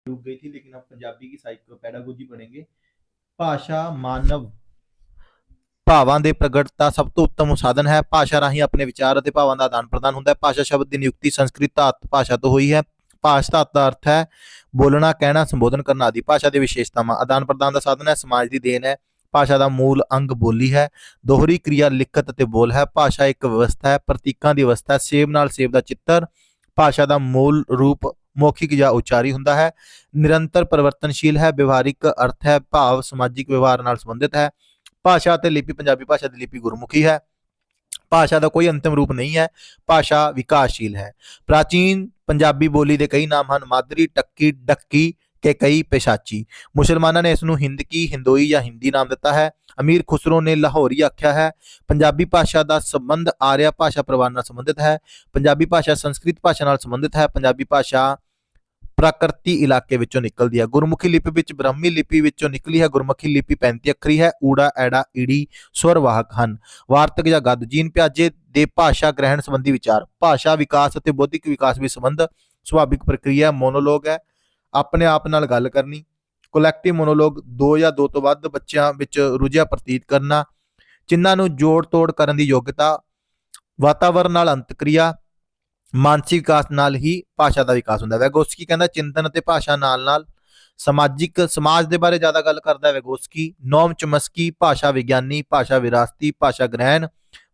रुक गई थी, लेकिन अब पंजाबी की साइको पैडागोजी पढ़ेंगे। भाषा मानव ਭਾਵਾਂ ਦੇ ਪ੍ਰਗਟ ਦਾ ਸਭ ਤੋਂ ਉੱਤਮ ਸਾਧਨ ਹੈ। ਭਾਸ਼ਾ ਰਾਹੀਂ ਆਪਣੇ ਵਿਚਾਰ ਅਤੇ ਭਾਵਾਂ ਦਾ ਆਦਾਨ ਪ੍ਰਦਾਨ ਹੁੰਦਾ ਹੈ। ਭਾਸ਼ਾ ਸ਼ਬਦ ਦੀ ਨਿਯੁਕਤੀ ਸੰਸਕ੍ਰਿਤ ਧਾਤ ਭਾਸ਼ਾ ਤੋਂ ਹੋਈ ਹੈ। ਭਾਸ਼ਾ ਧਾਤ ਦਾ ਅਰਥ ਹੈ ਬੋਲਣਾ, ਕਹਿਣਾ, ਸੰਬੋਧਨ ਕਰਨਾ ਆਦਿ। ਭਾਸ਼ਾ ਦੇ ਵਿਸ਼ੇਸ਼ਤਾਵਾਂ ਆਦਾਨ ਪ੍ਰਦਾਨ ਦਾ ਸਾਧਨ ਹੈ, ਸਮਾਜ ਦੀ ਦੇਣ ਹੈ। ਭਾਸ਼ਾ ਦਾ ਮੂਲ ਅੰਗ ਬੋਲੀ ਹੈ। ਦੋਹਰੀ ਕਿਰਿਆ ਲਿਖਤ ਅਤੇ ਬੋਲ ਹੈ। ਭਾਸ਼ਾ ਇੱਕ ਵਿਵਸਥਾ ਹੈ, ਪ੍ਰਤੀਕਾਂ ਦੀ ਅਵਸਥਾ ਹੈ। ਸੇਬ ਨਾਲ ਸੇਬ ਦਾ ਚਿੱਤਰ। ਭਾਸ਼ਾ ਦਾ ਮੂਲ ਰੂਪ ਮੌਖਿਕ ਜਾਂ ਉਚਾਰੀ ਹੁੰਦਾ ਹੈ। ਨਿਰੰਤਰ ਪਰਿਵਰਤਨਸ਼ੀਲ ਹੈ। ਵਿਵਹਾਰਿਕ ਅਰਥ ਹੈ ਭਾਵ ਸਮਾਜਿਕ ਵਿਵਹਾਰ ਨਾਲ ਸੰਬੰਧਿਤ ਹੈ। ਭਾਸ਼ਾ ਅਤੇ ਲਿਪੀ ਪੰਜਾਬੀ ਭਾਸ਼ਾ ਦੀ ਲਿਪੀ ਗੁਰਮੁਖੀ ਹੈ। ਭਾਸ਼ਾ ਦਾ ਕੋਈ ਅੰਤਿਮ ਰੂਪ ਨਹੀਂ ਹੈ। ਭਾਸ਼ਾ ਵਿਕਾਸਸ਼ੀਲ ਹੈ। ਪ੍ਰਾਚੀਨ ਪੰਜਾਬੀ ਬੋਲੀ ਦੇ ਕਈ ਨਾਮ ਹਨ। ਮਾਦਰੀ, ਟੱਕੀ, ਡੱਕੀ, ਕੇਕਈ, ਪੇਸ਼ਾਚੀ। ਮੁਸਲਮਾਨਾਂ ਨੇ ਇਸ ਨੂੰ ਹਿੰਦਕੀ, ਹਿੰਦੋਈ ਜਾਂ ਹਿੰਦੀ ਨਾਮ ਦਿੱਤਾ ਹੈ। ਅਮੀਰ ਖੁਸਰੋ ਨੇ ਲਾਹੌਰੀ ਆਖਿਆ ਹੈ। ਪੰਜਾਬੀ ਭਾਸ਼ਾ ਦਾ ਸੰਬੰਧ ਆਰੀਆ ਭਾਸ਼ਾ ਪਰਿਵਾਰ ਨਾਲ ਸੰਬੰਧਿਤ ਹੈ। ਪੰਜਾਬੀ ਭਾਸ਼ਾ ਸੰਸਕ੍ਰਿਤ ਭਾਸ਼ਾ ਨਾਲ ਸੰਬੰਧਿਤ ਹੈ। ਪੰਜਾਬੀ ਭਾਸ਼ਾ ਪ੍ਰਾਕਰਤੀ ਇਲਾਕੇ ਵਿੱਚੋਂ ਨਿਕਲਦੀ ਹੈ। ਗੁਰਮੁਖੀ ਲਿਪੀ ਵਿੱਚ ਬ੍ਰਹਮੀ ਲਿਪੀ ਵਿੱਚੋਂ ਨਿਕਲੀ ਹੈ। ਗੁਰਮੁਖੀ ਲਿਪੀ 35 ਅੱਖਰੀ ਹੈ। ਊੜਾ, ਐੜਾ, ਈੜੀ ਸਵਰ ਵਾਹਕ ਹਨ। ਵਾਰਤਕ ਜਾਂ ਗੱਦ। ਜੀਨ ਪਿਆਜੇ ਦੇ ਭਾਸ਼ਾ ਗ੍ਰਹਿਣ ਸੰਬੰਧੀ ਵਿਚਾਰ। ਭਾਸ਼ਾ ਵਿਕਾਸ ਅਤੇ ਬੌਧਿਕ ਵਿਕਾਸ ਵਿੱਚ ਸੰਬੰਧ। ਸੁਭਾਵਿਕ ਪ੍ਰਕਿਰਿਆ। ਮੋਨੋਲੋਗ ਹੈ, ਆਪਣੇ ਆਪ ਨਾਲ ਗੱਲ ਕਰਨੀ। ਕੋਲੈਕਟਿਵ ਮੋਨੋਲੋਗ, ਦੋ ਜਾਂ ਦੋ ਤੋਂ ਵੱਧ ਬੱਚਿਆਂ ਵਿੱਚ ਰੁਝਿਆ ਪ੍ਰਤੀਤ ਕਰਨਾ। ਚਿੰਨ੍ਹਾਂ ਨੂੰ ਜੋੜ ਤੋੜ ਕਰਨ ਦੀ ਯੋਗਤਾ। ਵਾਤਾਵਰਣ ਨਾਲ ਅੰਤਕ੍ਰਿਆ। ਮਾਨਸਿਕ ਵਿਕਾਸ ਨਾਲ ਹੀ ਭਾਸ਼ਾ ਦਾ ਵਿਕਾਸ ਹੁੰਦਾ ਹੈ। ਵੈਗੋਸਕੀ ਕਹਿੰਦਾ ਚਿੰਤਨ ਅਤੇ ਭਾਸ਼ਾ ਨਾਲ ਸਮਾਜ ਦੇ ਬਾਰੇ ਜ਼ਿਆਦਾ ਗੱਲ ਕਰਦਾ ਹੈ ਵੈਗੋਸਕੀ। ਨੋਮ ਚਮਸਕੀ ਭਾਸ਼ਾ ਵਿਗਿਆਨੀ, ਭਾਸ਼ਾ ਵਿਰਾਸਤੀ, ਭਾਸ਼ਾ ਗ੍ਰਹਿਣ।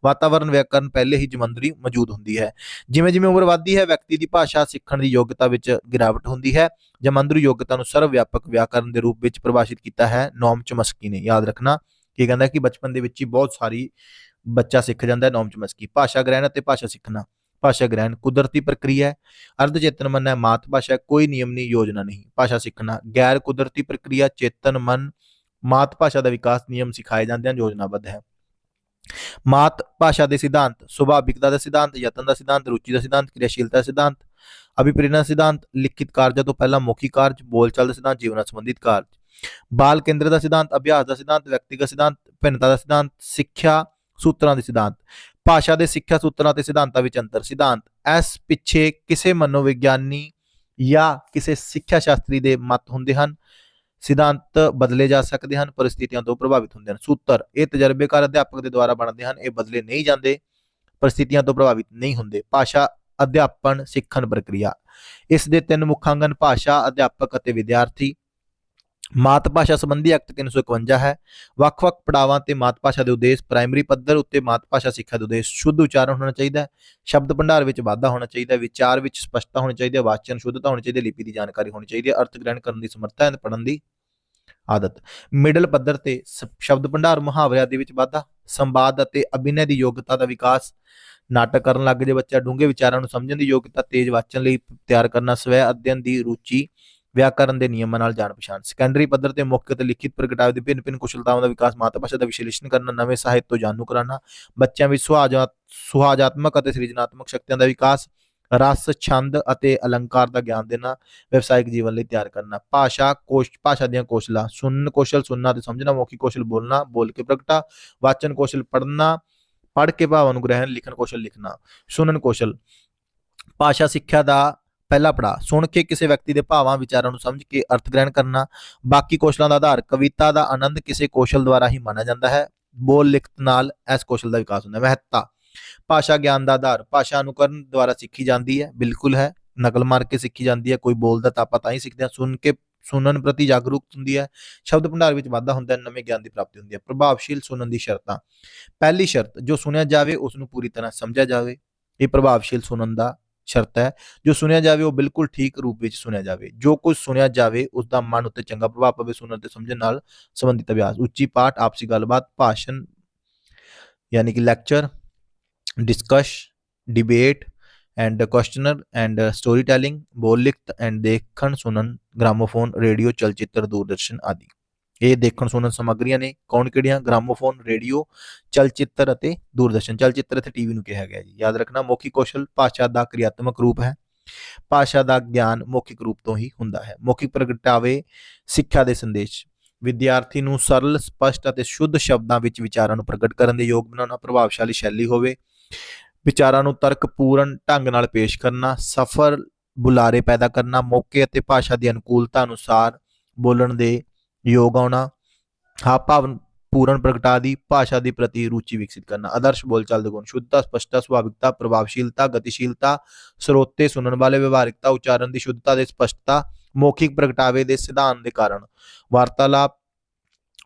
ਵਾਤਾਵਰਣ ਵਿਆਕਰਨ ਪਹਿਲੇ ਹੀ ਜਮੰਦਰੀ ਮੌਜੂਦ ਹੁੰਦੀ ਹੈ। ਜਿਵੇਂ ਜਿਵੇਂ ਉਮਰ ਵੱਧਦੀ ਹੈ ਵਿਅਕਤੀ ਦੀ ਭਾਸ਼ਾ ਸਿੱਖਣ ਦੀ ਯੋਗਤਾ ਵਿੱਚ ਗਿਰਾਵਟ ਹੁੰਦੀ ਹੈ। ਜਮੰਦਰੀ ਯੋਗਤਾ ਨੂੰ ਸਰਵ ਵਿਆਪਕ ਵਿਆਕਰਨ ਦੇ ਰੂਪ ਵਿੱਚ ਪਰਿਭਾਸ਼ਿਤ ਕੀਤਾ ਹੈ ਨੋਮ ਚਮਸਕੀ ਨੇ। ਯਾਦ ਰੱਖਣਾ ਕੀ ਕਹਿੰਦਾ ਕਿ ਬਚਪਨ ਦੇ ਵਿੱਚ ਹੀ ਬਹੁਤ ਸਾਰੀ ਬੱਚਾ ਸਿੱਖ ਜਾਂਦਾ ਹੈ ਨੋਮ ਚਮਸਕੀ। ਭਾਸ਼ਾ ਗ੍ਰਹਿਣ ਅਤੇ ਭਾਸ਼ਾ ਸਿੱਖਣਾ। ਭਾਸ਼ਾ ਗ੍ਰਹਿਣ ਕੁਦਰਤੀ ਪ੍ਰਕਿਰਿਆ ਹੈ। ਅਰਧ ਚੇਤਨ ਮਨ ਹੈ, ਮਾਤ ਭਾਸ਼ਾ ਕੋਈ ਨਿਯਮ ਨਹੀਂ, ਯੋਜਨਾ ਨਹੀਂ। ਭਾਸ਼ਾ ਸਿੱਖਣਾ ਗੈਰ ਕੁਦਰਤੀ ਪ੍ਰਕਿਰਿਆ। ਚੇਤਨ ਮਨ ਮਾਤ ਭਾਸ਼ਾ ਦਾ ਵਿਕਾਸ ਨਿਯਮ ਸਿਖਾਏ ਜਾਂਦੇ ਹਨ, ਯੋਜਨਾਬੱਧ ਹੈ। ਮਾਤ ਭਾਸ਼ਾ ਦੇ ਸਿਧਾਂਤ। ਸੁਭਾਵਿਕਤਾ ਦਾ ਸਿਧਾਂਤ, ਯਤਨ ਦਾ ਸਿਧਾਂਤ, ਰੁਚੀ ਦਾ ਸਿਧਾਂਤ, ਕਿਰਿਆਸ਼ੀਲਤਾ ਦਾ ਸਿਧਾਂਤ, ਅਭਿਪ੍ਰੇਰਣਾ ਸਿਧਾਂਤ, ਲਿਖਿਤ ਕਾਰਜਾਂ ਤੋਂ ਪਹਿਲਾਂ ਮੌਖਿਕ ਕਾਰਜ, ਬੋਲਚਾਲ ਦਾ ਸਿਧਾਂਤ, ਜੀਵਨ ਨਾਲ ਸੰਬੰਧਿਤ ਕਾਰਜ। ਬਾਲ ਕੇਂਦਰ ਦਾ ਸਿਧਾਂਤ, ਅਭਿਆਸ ਦਾ ਸਿਧਾਂਤ, ਵਿਅਕਤੀਗਤ ਸਿਧਾਂਤ, ਭਿੰਨਤਾ ਦਾ ਸਿਧਾਂਤ, ਸਿੱਖਿਆ ਸੂਤਰਾਂ ਦੇ ਸਿਧਾਂਤ। ਭਾਸ਼ਾ ਦੇ ਸਿੱਖਿਆ ਸੂਤਰਾਂ ਤੇ ਸਿਧਾਂਤਾਂ ਵਿੱਚ ਅੰਤਰ। ਸਿਧਾਂਤ ਇਸ ਪਿੱਛੇ ਕਿਸੇ ਮਨੋਵਿਗਿਆਨੀ ਜਾਂ ਕਿਸੇ ਸਿੱਖਿਆ ਸ਼ਾਸਤਰੀ ਦੇ ਮਤ ਹੁੰਦੇ ਹਨ। ਸਿਧਾਂਤ ਬਦਲੇ ਜਾ ਸਕਦੇ ਹਨ, ਪਰਿਸਥਿਤੀਆਂ ਤੋਂ ਪ੍ਰਭਾਵਿਤ ਹੁੰਦੇ ਹਨ। ਸੂਤਰ ਇਹ ਤਜਰਬੇਕਾਰ ਅਧਿਆਪਕ ਦੇ ਦੁਆਰਾ ਬਣਦੇ ਹਨ, ਇਹ ਬਦਲੇ ਨਹੀਂ ਜਾਂਦੇ, ਪਰਿਸਥਿਤੀਆਂ ਤੋਂ ਪ੍ਰਭਾਵਿਤ ਨਹੀਂ ਹੁੰਦੇ। ਭਾਸ਼ਾ ਅਧਿਆਪਨ ਸਿੱਖਣ ਪ੍ਰਕਿਰਿਆ। ਇਸ ਦੇ ਤਿੰਨ ਮੁੱਖ ਅੰਗ ਹਨ, ਭਾਸ਼ਾ, ਅਧਿਆਪਕ ਅਤੇ ਵਿਦਿਆਰਥੀ। ਮਾਤ ਭਾਸ਼ਾ ਸੰਬੰਧੀ ਐਕਟ 351 ਹੈ। ਵੱਖ-ਵੱਖ ਪੜਾਵਾਂ ਤੇ ਮਾਤ ਭਾਸ਼ਾ ਦੇ ਉਦੇਸ਼। ਪ੍ਰਾਇਮਰੀ ਪੱਧਰ ਉੱਤੇ ਮਾਤ ਭਾਸ਼ਾ ਸਿੱਖਿਆ ਦੇ ਉਦੇਸ਼। ਸ਼ੁੱਧ ਉਚਾਰਨ ਹੋਣਾ ਚਾਹੀਦਾ ਹੈ। ਸ਼ਬਦ ਭੰਡਾਰ ਵਿੱਚ ਵਾਧਾ ਹੋਣਾ ਚਾਹੀਦਾ ਹੈ। ਵਿਚਾਰ ਵਿੱਚ ਸਪਸ਼ਟਤਾ ਹੋਣੀ ਚਾਹੀਦੀ ਹੈ। ਵਾਚਨ ਸ਼ੁੱਧਤਾ ਹੋਣੀ ਚਾਹੀਦੀ ਹੈ। ਲਿਪੀ ਦੀ ਜਾਣਕਾਰੀ ਹੋਣੀ ਚਾਹੀਦੀ ਹੈ। ਅਰਥ ਗ੍ਰਹਿਣ ਕਰਨ ਦੀ ਸਮਰੱਥਾ ਹੈ। ਪੜ੍ਹਨ ਦੀ ਆਦਤ। ਮਿਡਲ ਪੱਧਰ ਤੇ ਸ਼ਬਦ ਭੰਡਾਰ, ਮੁਹਾਵਰੇ ਆਦਿ ਵਿੱਚ ਵਾਧਾ। ਸੰਵਾਦ ਅਤੇ ਅਭਿਨੈ ਦੀ ਯੋਗਤਾ ਦਾ ਵਿਕਾਸ। ਨਾਟਕ ਕਰਨ ਲੱਗ ਜੇ ਬੱਚਾ। ਡੂੰਘੇ ਵਿਚਾਰਾਂ ਨੂੰ ਸਮਝਣ ਦੀ ਯੋਗਤਾ। ਤੇਜ਼ ਵਾਚਨ ਲਈ ਤਿਆਰ ਕਰਨਾ। ਸਵੈ ਅਧਿਐਨ ਦੀ ਰੁਚੀ। ਵਿਆਕਰਨ ਦੇ ਨਿਯਮਾਂ ਨਾਲ ਜਾਣ ਪਛਾਣ। ਸੈਕੰਡਰੀ ਪੱਧਰ ਤੇ ਮੁੱਖ ਅਤੇ ਲਿਖਿਤ ਪ੍ਰਗਟਾਵੇ ਦੀ ਭਿੰਨ ਭਿੰਨ ਕੁਸ਼ਲਤਾਵਾਂ ਦਾ ਵਿਕਾਸ। ਮਾਤ ਭਾਸ਼ਾ ਦਾ ਵਿਸ਼ਲੇਸ਼ਣ ਕਰਨਾ। ਨਵੇਂ ਸਾਹਿਤ ਤੋਂ ਜਾਣੂ ਕਰਾਉਣਾ। ਬੱਚਿਆਂ ਵਿੱਚ ਸੁਹਜਾਤਮਕ ਅਤੇ ਸਿਰਜਣਾਤਮਕ ਸ਼ਕਤੀਆਂ ਦਾ ਵਿਕਾਸ। ਰਸ, ਛੰਦ ਅਤੇ ਅਲੰਕਾਰ ਦਾ ਗਿਆਨ ਦੇਣਾ। ਵਿਵਸਾਇਕ ਜੀਵਨ ਲਈ ਤਿਆਰ ਕਰਨਾ। ਭਾਸ਼ਾ ਦੀਆਂ ਕੌਸ਼ਲਾਂ। ਸੁਣਨ ਕੌਸ਼ਲ, ਸੁਣਨਾ ਤੇ ਸਮਝਣਾ। ਮੌਖਿਕ ਕੌਸ਼ਲ, ਬੋਲਣਾ, ਬੋਲ ਕੇ ਪ੍ਰਗਟਾ। ਵਾਚਨ ਕੌਸ਼ਲ, ਪੜ੍ਹਨਾ, ਪੜ੍ਹ ਕੇ ਭਾਵਾਂ ਨੂੰ ਗ੍ਰਹਿਣ। ਲਿਖਣ ਕੌਸ਼ਲ, ਲਿਖਣਾ। ਸੁਣਨ ਕੌਸ਼ਲ ਭਾਸ਼ਾ ਸਿੱਖਿਆ ਦਾ ਪਹਿਲਾ ਪੜਾਅ। ਸੁਣ ਕੇ ਕਿਸੇ ਵਿਅਕਤੀ ਦੇ ਭਾਵਾਂ ਵਿਚਾਰਾਂ ਨੂੰ ਸਮਝ ਕੇ ਅਰਥ ਗ੍ਰਹਿਣ ਕਰਨਾ। ਬਾਕੀ ਕੌਸ਼ਲਾਂ ਦਾ ਆਧਾਰ। ਕਵਿਤਾ ਦਾ ਆਨੰਦ ਕਿਸੇ ਕੌਸ਼ਲ ਦੁਆਰਾ ਹੀ ਮਾਣਿਆ ਜਾਂਦਾ ਹੈ। ਬੋਲ ਲਿਖਤ ਨਾਲ ਇਸ ਕੌਸ਼ਲ ਦਾ ਵਿਕਾਸ ਹੁੰਦਾ ਹੈ। ਮਹੱਤਤਾ ਭਾਸ਼ਾ ਗਿਆਨ ਦਾ ਆਧਾਰ। ਭਾਸ਼ਾ ਅਨੁਕਰਨ ਦੁਆਰਾ ਸਿੱਖੀ ਜਾਂਦੀ ਹੈ, ਬਿਲਕੁਲ ਹੈ। ਨਕਲ ਮਾਰ ਕੇ ਸਿੱਖੀ ਜਾਂਦੀ ਹੈ। ਕੋਈ ਬੋਲਦਾ ਤਾਂ ਆਪਾਂ ਤਾਂ ਹੀ ਸਿੱਖਦੇ ਹਾਂ। ਸੁਣ ਕੇ ਸੁਣਨ ਪ੍ਰਤੀ ਜਾਗਰੂਕਤਾ ਹੁੰਦੀ ਹੈ। ਸ਼ਬਦ ਭੰਡਾਰ ਵਿੱਚ ਵਾਧਾ ਹੁੰਦਾ ਹੈ। ਨਵੇਂ ਗਿਆਨ ਦੀ ਪ੍ਰਾਪਤੀ ਹੁੰਦੀ ਹੈ। ਪ੍ਰਭਾਵਸ਼ੀਲ ਸੁਣਨ ਦੀ ਸ਼ਰਤਾਂ। ਪਹਿਲੀ ਸ਼ਰਤ, ਜੋ ਸੁਣਿਆ ਜਾਵੇ ਉਸ ਨੂੰ ਪੂਰੀ ਤਰ੍ਹਾਂ ਸਮਝਿਆ ਜਾਵੇ। ਇਹ ਪ੍ਰਭਾਵਸ਼ੀਲ ਸੁਣਨ ਦਾ ਸ਼ਰਤ ਹੈ। ਜੋ ਸੁਣਿਆ ਜਾਵੇ ਉਹ ਬਿਲਕੁਲ ਠੀਕ ਰੂਪ ਵਿੱਚ ਸੁਣਿਆ ਜਾਵੇ। ਜੋ ਕੁਝ ਸੁਣਿਆ ਜਾਵੇ ਉਸ ਦਾ ਮਨ ਉੱਤੇ ਚੰਗਾ ਪ੍ਰਭਾਵ ਪਵੇ। ਸੁਣਨ ਤੇ ਸਮਝਣ ਨਾਲ ਸੰਬੰਧਿਤ ਅਭਿਆਸ। ਉੱਚੀ ਪਾਠ, ਆਪਸੀ ਗੱਲਬਾਤ, ਭਾਸ਼ਣ ਯਾਨੀ ਕਿ lecture, discuss, debate and questionnaire and story telling, ਬੋਲ ਲਿਖਤ ਐਂਡ ਦੇਖਣ ਸੁਣਨ, ਗ੍ਰਾਮੋਫੋਨ, ਰੇਡੀਓ, ਚਲਚਿੱਤਰ, ਦੂਰਦਰਸ਼ਨ ਆਦਿ। ਇਹ ਦੇਖਣ ਸੁਣਨ ਸਮੱਗਰੀਆਂ ਨੇ। ਕੌਣ ਕਿਹੜੀਆਂ? ਗ੍ਰਾਮੋਫੋਨ, ਰੇਡੀਓ, ਚਲਚਿੱਤਰ ਅਤੇ ਦੂਰਦਰਸ਼ਨ। ਚਲਚਿੱਤਰ ਇੱਥੇ ਟੀਵੀ ਨੂੰ ਕਿਹਾ ਗਿਆ ਜੀ, ਯਾਦ ਰੱਖਣਾ। ਮੌਖਿਕ ਕੌਸ਼ਲ ਭਾਸ਼ਾ ਦਾ ਕਿਰਿਆਤਮਕ ਰੂਪ ਹੈ। ਭਾਸ਼ਾ ਦਾ ਗਿਆਨ ਮੌਖਿਕ ਰੂਪ ਤੋਂ ਹੀ ਹੁੰਦਾ ਹੈ। ਮੌਖਿਕ ਪ੍ਰਗਟਾਵੇ ਸਿੱਖਿਆ ਦੇ ਸੰਦੇਸ਼। ਵਿਦਿਆਰਥੀ ਨੂੰ ਸਰਲ, ਸਪਸ਼ਟ ਅਤੇ ਸ਼ੁੱਧ ਸ਼ਬਦਾਂ ਵਿੱਚ ਵਿਚਾਰਾਂ ਨੂੰ ਪ੍ਰਗਟ ਕਰਨ ਦੇ ਯੋਗ ਬਣਾਉਣਾ। ਪ੍ਰਭਾਵਸ਼ਾਲੀ ਸ਼ੈਲੀ ਹੋਵੇ। ਵਿਚਾਰਾਂ ਨੂੰ ਤਰਕਪੂਰਨ ਢੰਗ ਨਾਲ ਪੇਸ਼ ਕਰਨਾ। ਸਫਲ ਬੁਲਾਰੇ ਪੈਦਾ ਕਰਨਾ, ਮੌਕੇ ਅਤੇ ਭਾਸ਼ਾ ਦੀ ਅਨੁਕੂਲਤਾ ਅਨੁਸਾਰ ਬੋਲਣ ਦੇ ਯੋਗ ਆਉਣਾ, ਹਾਵ ਭਾਵ ਪੂਰਨ ਪ੍ਰਗਟਾ ਦੀ ਭਾਸ਼ਾ ਦੇ ਪ੍ਰਤੀ ਰੁਚੀ ਵਿਕਸਿਤ ਕਰਨਾ। ਆਦਰਸ਼ ਬੋਲਚਾਲ ਦੇ ਗੁਣ ਸ਼ੁੱਧਤਾ, ਸਪਸ਼ਟਤਾ, ਸੁਭਾਵਿਕਤਾ, ਪ੍ਰਭਾਵਸ਼ੀਲਤਾ, ਗਤੀਸ਼ੀਲਤਾ, ਸਰੋਤੇ ਸੁਣਨ ਵਾਲੇ, ਵਿਵਹਾਰਿਕਤਾ, ਉਚਾਰਨ ਦੀ ਸ਼ੁੱਧਤਾ ਤੇ ਸਪਸ਼ਟਤਾ, ਮੌਖਿਕ ਪ੍ਰਗਟਾਵੇ ਦੇ ਸਿਧਾਂਤ ਦੇ ਕਾਰਨ, ਵਾਰਤਾਲਾਪ,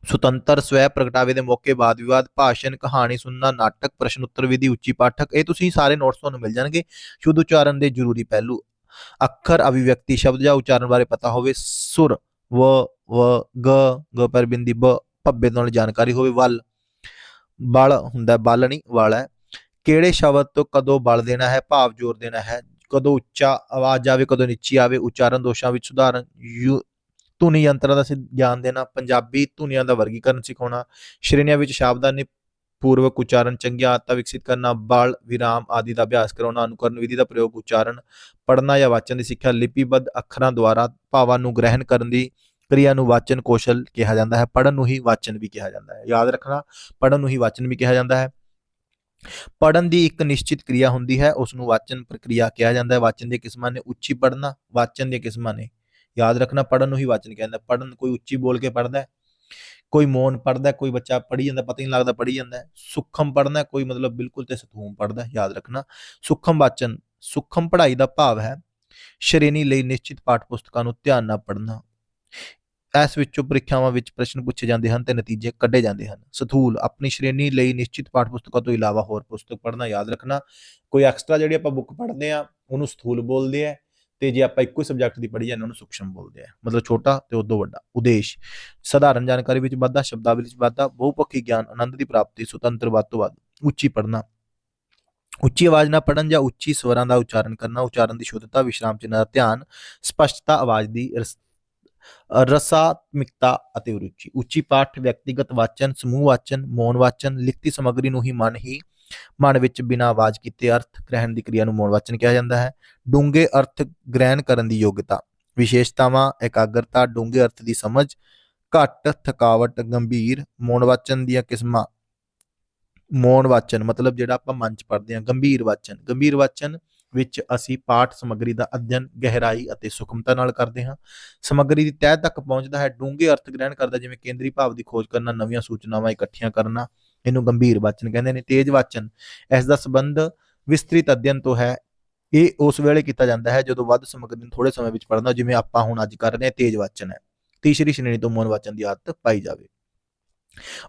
ਸੁਤੰਤਰ ਸਵੈ ਪ੍ਰਗਟਾਵੇ ਦੇ ਮੌਕੇ, ਵਾਦ ਵਿਵਾਦ, ਭਾਸ਼ਣ, ਕਹਾਣੀ ਸੁਣਨਾ, ਨਾਟਕ, ਪ੍ਰਸ਼ਨ ਉੱਤਰ ਵਿਧੀ, ਉੱਚੀ ਪਾਠਕ। ਇਹ ਤੁਸੀਂ ਸਾਰੇ ਨੋਟਸ ਤੁਹਾਨੂੰ ਮਿਲ ਜਾਣਗੇ। ਸ਼ੁੱਧ ਉਚਾਰਨ ਦੇ ਜ਼ਰੂਰੀ ਪਹਿਲੂ, ਅੱਖਰ, ਅਭਿਵਿਅਕਤੀ, ਸ਼ਬਦ ਜਾਂ ਉਚਾਰਨ ਬਾਰੇ ਪਤਾ ਹੋਵੇ, ਸੁਰ ਵ ਗ ਪਰ ਬਿੰਦੀ ਬ ਭੱਬੇ ਨਾਲ ਜਾਣਕਾਰੀ ਹੋਵੇ, ਬਲ ਹੁੰਦਾ, ਬਲ ਨਹੀਂ ਵਲ ਹੈ, ਕਿਹੜੇ ਸ਼ਬਦ ਤੋਂ ਕਦੋਂ ਬਲ ਦੇਣਾ ਹੈ, ਭਾਵ ਜ਼ੋਰ ਦੇਣਾ ਹੈ, ਕਦੋਂ ਉੱਚਾ ਆਵਾਜ਼ ਆਵੇ, ਕਦੋਂ ਨੀਚੀ ਆਵੇ, ਉਚਾਰਨ ਦੋਸ਼ਾਂ ਵਿੱਚ ਸੁਧਾਰਨ, ਧੁਨੀ ਯੰਤਰਾਂ ਦਾ ਗਿਆਨ ਦੇਣਾ, ਪੰਜਾਬੀ ਧੁਨੀਆਂ ਦਾ ਵਰਗੀਕਰਨ ਸਿਖਾਉਣਾ, ਸ਼੍ਰੇਣੀਆਂ ਵਿੱਚ ਸ਼ਬਦਾਂ ਪੂਰਵਕ ਉਚਾਰਨ, ਚੰਗੀਆਂ ਆਦਤਾਂ ਵਿਕਸਿਤ ਕਰਨਾ, ਬਲ ਵਿਰਾਮ ਆਦਿ ਦਾ ਅਭਿਆਸ ਕਰਾਉਣਾ, ਅਨੁਕਰਨ ਵਿਧੀ ਦਾ ਪ੍ਰਯੋਗ, ਉਚਾਰਨ, ਪੜ੍ਹਨਾ ਜਾਂ ਵਾਚਨ ਦੀ ਸਿੱਖਿਆ, ਲਿਪੀਬੱਧ ਅੱਖਰਾਂ ਦੁਆਰਾ ਭਾਵਾਂ ਨੂੰ ਗ੍ਰਹਿਣ ਕਰਨ ਦੀ क्रिया ਨੂੰ वाचन कौशल कहा जाता है। पढ़न ਨੂੰ ਹੀ वाचन भी कहा जाता है। याद रखना, पढ़न ਨੂੰ ਹੀ वाचन भी कहा जाता है। पढ़न की एक निश्चित क्रिया होंगी है, उसनों वाचन प्रक्रिया कहा जाता है। वाचन दी किस्मां ने उच्ची पढ़ना, वाचन दी किस्मां ने, याद रखना, पढ़न ਨੂੰ ਹੀ वाचन कहता है। पढ़न कोई उच्ची बोल के पढ़ता है, कोई मौन पढ़ता है, कोई बच्चा पढ़ी जाता पता ही नहीं लगता पढ़ी जाता है। सुखम पढ़ना, कोई मतलब बिल्कुल ते सतूम पढ़ता है। याद रखना, सुखम वाचन, सुखम पढ़ाई का भाव है श्रेणी ਲਈ निश्चित पाठ पुस्तकां ਨੂੰ ਧਿਆਨ ਨਾਲ ਪੜ੍ਹਨਾ। ਇਸ ਵਿੱਚੋਂ ਪ੍ਰੀਖਿਆਵਾਂ ਵਿੱਚ ਪ੍ਰਸ਼ਨ ਪੁੱਛੇ ਜਾਂਦੇ ਹਨ ਤੇ ਨਤੀਜੇ ਕੱਢੇ ਜਾਂਦੇ ਹਨ। ਸਥੂਲ, ਆਪਣੀ ਸ਼੍ਰੇਣੀ ਲਈ ਨਿਸ਼ਚਿਤ ਪਾਠ ਪੁਸਤਕਾਂ ਤੋਂ ਇਲਾਵਾ ਹੋਰ ਪੁਸਤਕ ਪੜ੍ਹਨਾ। ਯਾਦ ਰੱਖਣਾ, ਕੋਈ ਐਕਸਟਰਾ ਜਿਹੜੀ ਆਪਾਂ ਬੁੱਕ ਪੜ੍ਹਦੇ ਆ ਉਹਨੂੰ ਸਥੂਲ ਬੋਲਦੇ ਆ, ਤੇ ਜੇ ਆਪਾਂ ਇੱਕੋ ਸਬਜੈਕਟ ਦੀ ਪੜ੍ਹੀ ਜਾਂਦੇ ਉਹਨੂੰ ਸੂਖਸ਼ਮ ਬੋਲਦੇ ਆ, ਮਤਲਬ ਛੋਟਾ ਤੇ ਉਦੋਂ ਵੱਡਾ। ਉਦੇਸ਼, ਸਧਾਰਨ ਜਾਣਕਾਰੀ ਵਿੱਚ ਵਾਧਾ, ਸ਼ਬਦਾਵਲੀ ਵਿੱਚ ਵਾਧਾ, ਬਹੁਪੱਖੀ ਗਿਆਨ, ਆਨੰਦ ਦੀ ਪ੍ਰਾਪਤੀ, ਸੁਤੰਤਰ ਵੱਧ ਤੋਂ ਵੱਧ। ਉੱਚੀ ਪੜ੍ਹਨਾ, ਉੱਚੀ ਆਵਾਜ਼ ਨਾਲ ਪੜ੍ਹਨ ਜਾਂ ਉੱਚੀ ਸਵਰਾਂ ਦਾ ਉਚਾਰਨ ਕਰਨਾ, ਉਚਾਰਨ ਦੀ ਸ਼ੁੱਧਤਾ, ਵਿਸ਼ਰਾਮ ਚਿੰਨ੍ਹਾਂ ਦਾ ਧਿਆਨ, ਸਪਸ਼ਟਤਾ, ਆਵਾਜ਼ ਦੀ ਰਸਾਤਮਿਕਤਾ ਅਤੇ ਰੁਚੀ। ਉੱਚੀ ਪਾਠ, ਵਿਅਕਤੀਗਤ ਵਾਚਨ, ਸਮੂਹ ਵਾਚਨ, ਮੌਨ ਵਾਚਨ, ਲਿਖਤੀ ਸਮੱਗਰੀ ਨੂੰ ਹੀ ਮਨ ਵਿੱਚ ਬਿਨਾਂ ਆਵਾਜ਼ ਕੀਤੇ ਅਰਥ ਗ੍ਰਹਿਣ ਦੀ ਕਿਰਿਆ ਨੂੰ ਮੌਨ ਵਾਚਨ ਕਿਹਾ ਜਾਂਦਾ ਹੈ। ਡੂੰਘੇ ਅਰਥ ਗ੍ਰਹਿਣ ਕਰਨ ਦੀ ਯੋਗਤਾ, ਵਿਸ਼ੇਸ਼ਤਾਵਾਂ, ਇਕਾਗਰਤਾ, ਡੂੰਘੇ ਅਰਥ ਦੀ ਸਮਝ, ਘੱਟ ਥਕਾਵਟ, ਗੰਭੀਰ। ਮੌਨ ਵਾਚਨ ਦੀਆਂ ਕਿਸਮਾਂ, ਮੌਨ ਵਾਚਨ ਮਤਲਬ ਜਿਹੜਾ ਆਪਾਂ ਮਨ 'ਚ ਪੜ੍ਹਦੇ ਹਾਂ। ਗੰਭੀਰ ਵਾਚਨ, ਗੰਭੀਰ ਵਾਚਨ ਵਿੱਚ ਅਸੀਂ ਪਾਠ ਸਮੱਗਰੀ ਦਾ ਅਧਿਐਨ ਗਹਿਰਾਈ ਅਤੇ ਸੂਖਮਤਾ ਨਾਲ ਕਰਦੇ ਹਾਂ। ਸਮੱਗਰੀ ਦੀ ਤਹਿ ਤੱਕ ਪਹੁੰਚਦਾ ਹੈ। ਡੂੰਘੇ ਅਰਥ ਗ੍ਰਹਿਣ ਕਰਦਾ, ਜਿਵੇਂ ਕੇਂਦਰੀ ਭਾਵ ਦੀ ਖੋਜ ਕਰਨਾ, ਨਵੀਆਂ ਸੂਚਨਾਵਾਂ ਇਕੱਠੀਆਂ ਕਰਨਾ, ਇਹਨੂੰ ਗੰਭੀਰ ਵਾਚਨ ਕਹਿੰਦੇ ਨੇ। ਤੇਜ਼ ਵਾਚਨ, ਇਸ ਦਾ ਸੰਬੰਧ ਵਿਸਤ੍ਰਿਤ ਅਧਿਐਨ ਤੋਂ ਹੈ। ਇਹ ਉਸ ਵੇਲੇ ਕੀਤਾ ਜਾਂਦਾ ਹੈ ਜਦੋਂ ਵੱਧ ਸਮੱਗਰੀ ਨੂੰ ਥੋੜੇ ਸਮੇਂ ਵਿੱਚ ਪੜ੍ਹਨਾ, ਜਿਵੇਂ ਆਪਾਂ ਹੁਣ ਅੱਜ ਕਰ ਰਹੇ ਹਾਂ, ਤੇਜ਼ ਵਾਚਨ ਹੈ। ਤੀਸਰੀ ਸ਼੍ਰੇਣੀ ਤੋਂ ਮੌਨ ਵਾਚਨ ਦੀ ਆਦਤ ਪਾਈ ਜਾਵੇ।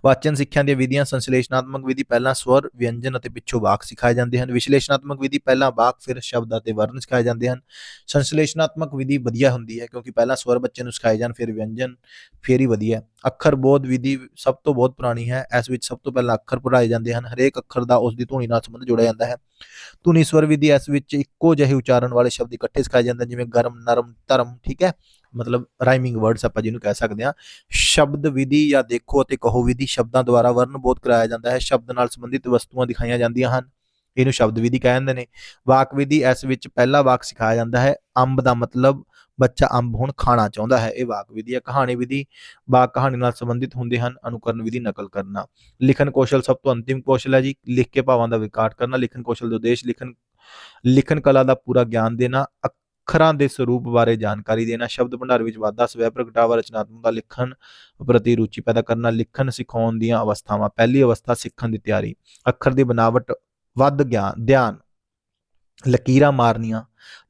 ਵਾਚਨ ਸਿੱਖਿਆ ਦੀਆਂ ਵਿਧੀਆਂ, ਸੰਸ਼ਲੇਸ਼ਨਾਤਮਕ ਵਿਧੀ, ਪਹਿਲਾਂ ਸਵਰ, ਵਿਅੰਜਨ ਅਤੇ ਪਿੱਛੋਂ ਵਾਕ ਸਿਖਾਏ ਜਾਂਦੇ ਹਨ। ਵਿਸ਼ਲੇਸ਼ਨਾਤਮਕ ਵਿਧੀ, ਪਹਿਲਾਂ ਵਾਕ ਫਿਰ ਸ਼ਬਦ ਅਤੇ ਵਰਨ ਸਿਖਾਏ ਜਾਂਦੇ ਹਨ। ਸੰਸ਼ਲੇਸ਼ਨਾਤਮਕ ਵਿਧੀ ਵਧੀਆ ਹੁੰਦੀ ਹੈ ਕਿਉਂਕਿ ਪਹਿਲਾਂ ਸਵਰ ਬੱਚੇ ਨੂੰ ਸਿਖਾਏ ਜਾਣ, ਫਿਰ ਵਿਅੰਜਨ, ਫਿਰ ਹੀ ਵਧੀਆ। ਅੱਖਰ ਬੋਧ ਵਿਧੀ ਸਭ ਤੋਂ ਬਹੁਤ ਪੁਰਾਣੀ ਹੈ। ਇਸ ਵਿੱਚ ਸਭ ਤੋਂ ਪਹਿਲਾਂ ਅੱਖਰ ਪੜ੍ਹਾਏ ਜਾਂਦੇ ਹਨ। ਹਰੇਕ ਅੱਖਰ ਦਾ ਉਸ ਦੀ ਧੁਨੀ ਨਾਲ ਸੰਬੰਧ ਜੋੜਿਆ ਜਾਂਦਾ ਹੈ। ਧੁਨੀ ਸਵਰ ਵਿਧੀ, ਇਸ ਵਿੱਚ ਇੱਕੋ ਜਿਹੇ ਉਚਾਰਨ ਵਾਲੇ ਸ਼ਬਦ ਇਕੱਠੇ ਸਿਖਾਏ ਜਾਂਦੇ ਹਨ, ਜਿਵੇਂ ਗਰਮ, ਨਰਮ, ਧਰਮ, ਠੀਕ ਹੈ, ਮਤਲਬ ਰਾਈਮਿੰਗ ਵਰਡਸ ਆਪਾਂ ਜਿਹਨੂੰ ਕਹਿ ਸਕਦੇ ਹਾਂ। ਸ਼ਬਦ ਵਿਧੀ ਜਾਂ ਦੇਖੋ ਅਤੇ ਕਹੋ ਵਿਧੀ, ਸ਼ਬਦਾਂ ਦੁਆਰਾ ਵਰਨ ਬੋਧ ਕਰਾਇਆ ਜਾਂਦਾ ਹੈ। ਸ਼ਬਦ ਨਾਲ ਸੰਬੰਧਿਤ ਵਸਤੂਆਂ ਦਿਖਾਈਆਂ ਜਾਂਦੀਆਂ ਹਨ, ਇਹਨੂੰ ਸ਼ਬਦ ਵਿਧੀ ਕਹਿ ਦਿੰਦੇ ਨੇ। ਵਾਕ ਵਿਧੀ, ਇਸ ਵਿੱਚ ਪਹਿਲਾ ਵਾਕ ਸਿਖਾਇਆ ਜਾਂਦਾ ਹੈ। ਅੰਬ ਦਾ ਮਤਲਬ ਬੱਚਾ ਅੰਬ ਹੁਣ ਖਾਣਾ ਚਾਹੁੰਦਾ ਹੈ, ਇਹ ਵਾਕ ਵਿਧੀ ਹੈ। ਕਹਾਣੀ ਵਿਧੀ, ਵਾਕ ਕਹਾਣੀ ਨਾਲ ਸੰਬੰਧਿਤ ਹੁੰਦੇ ਹਨ। ਅਨੁਕਰਨ ਵਿਧੀ, ਨਕਲ ਕਰਨਾ। ਲਿਖਣ ਕੌਸ਼ਲ ਸਭ ਤੋਂ ਅੰਤਿਮ ਕੌਸ਼ਲ ਹੈ ਜੀ, ਲਿਖ ਕੇ ਭਾਵਾਂ ਦਾ ਵਿਕਾਸ ਕਰਨਾ। ਲਿਖਣ ਕੌਸ਼ਲ ਦੇ ਉਦੇਸ਼, ਲਿਖਣ ਕਲਾ ਦਾ ਪੂਰਾ ਗਿਆਨ ਦੇਣਾ, ਅੱਖਰਾਂ ਦੇ ਸਰੂਪ ਬਾਰੇ ਜਾਣਕਾਰੀ ਦੇਣਾ, ਸ਼ਬਦ ਭੰਡਾਰ ਵਿੱਚ ਵਾਧਾ, ਸਵੈ ਪ੍ਰਗਟਾਵਾ, ਰਚਨਾਤਮਕਤਾ, ਲਿਖਣ ਪ੍ਰਤੀ ਰੁਚੀ ਪੈਦਾ ਕਰਨਾ। ਲਿਖਣ ਸਿਖਾਉਣ ਦੀਆਂ ਅਵਸਥਾਵਾਂ, ਪਹਿਲੀ ਅਵਸਥਾ ਸਿੱਖਣ ਦੀ ਤਿਆਰੀ, ਅੱਖਰ ਦੀ ਬਨਾਵਟ, ਵੱਧ ਧਿਆਨ, ਲਕੀਰਾਂ ਮਾਰਨੀਆਂ,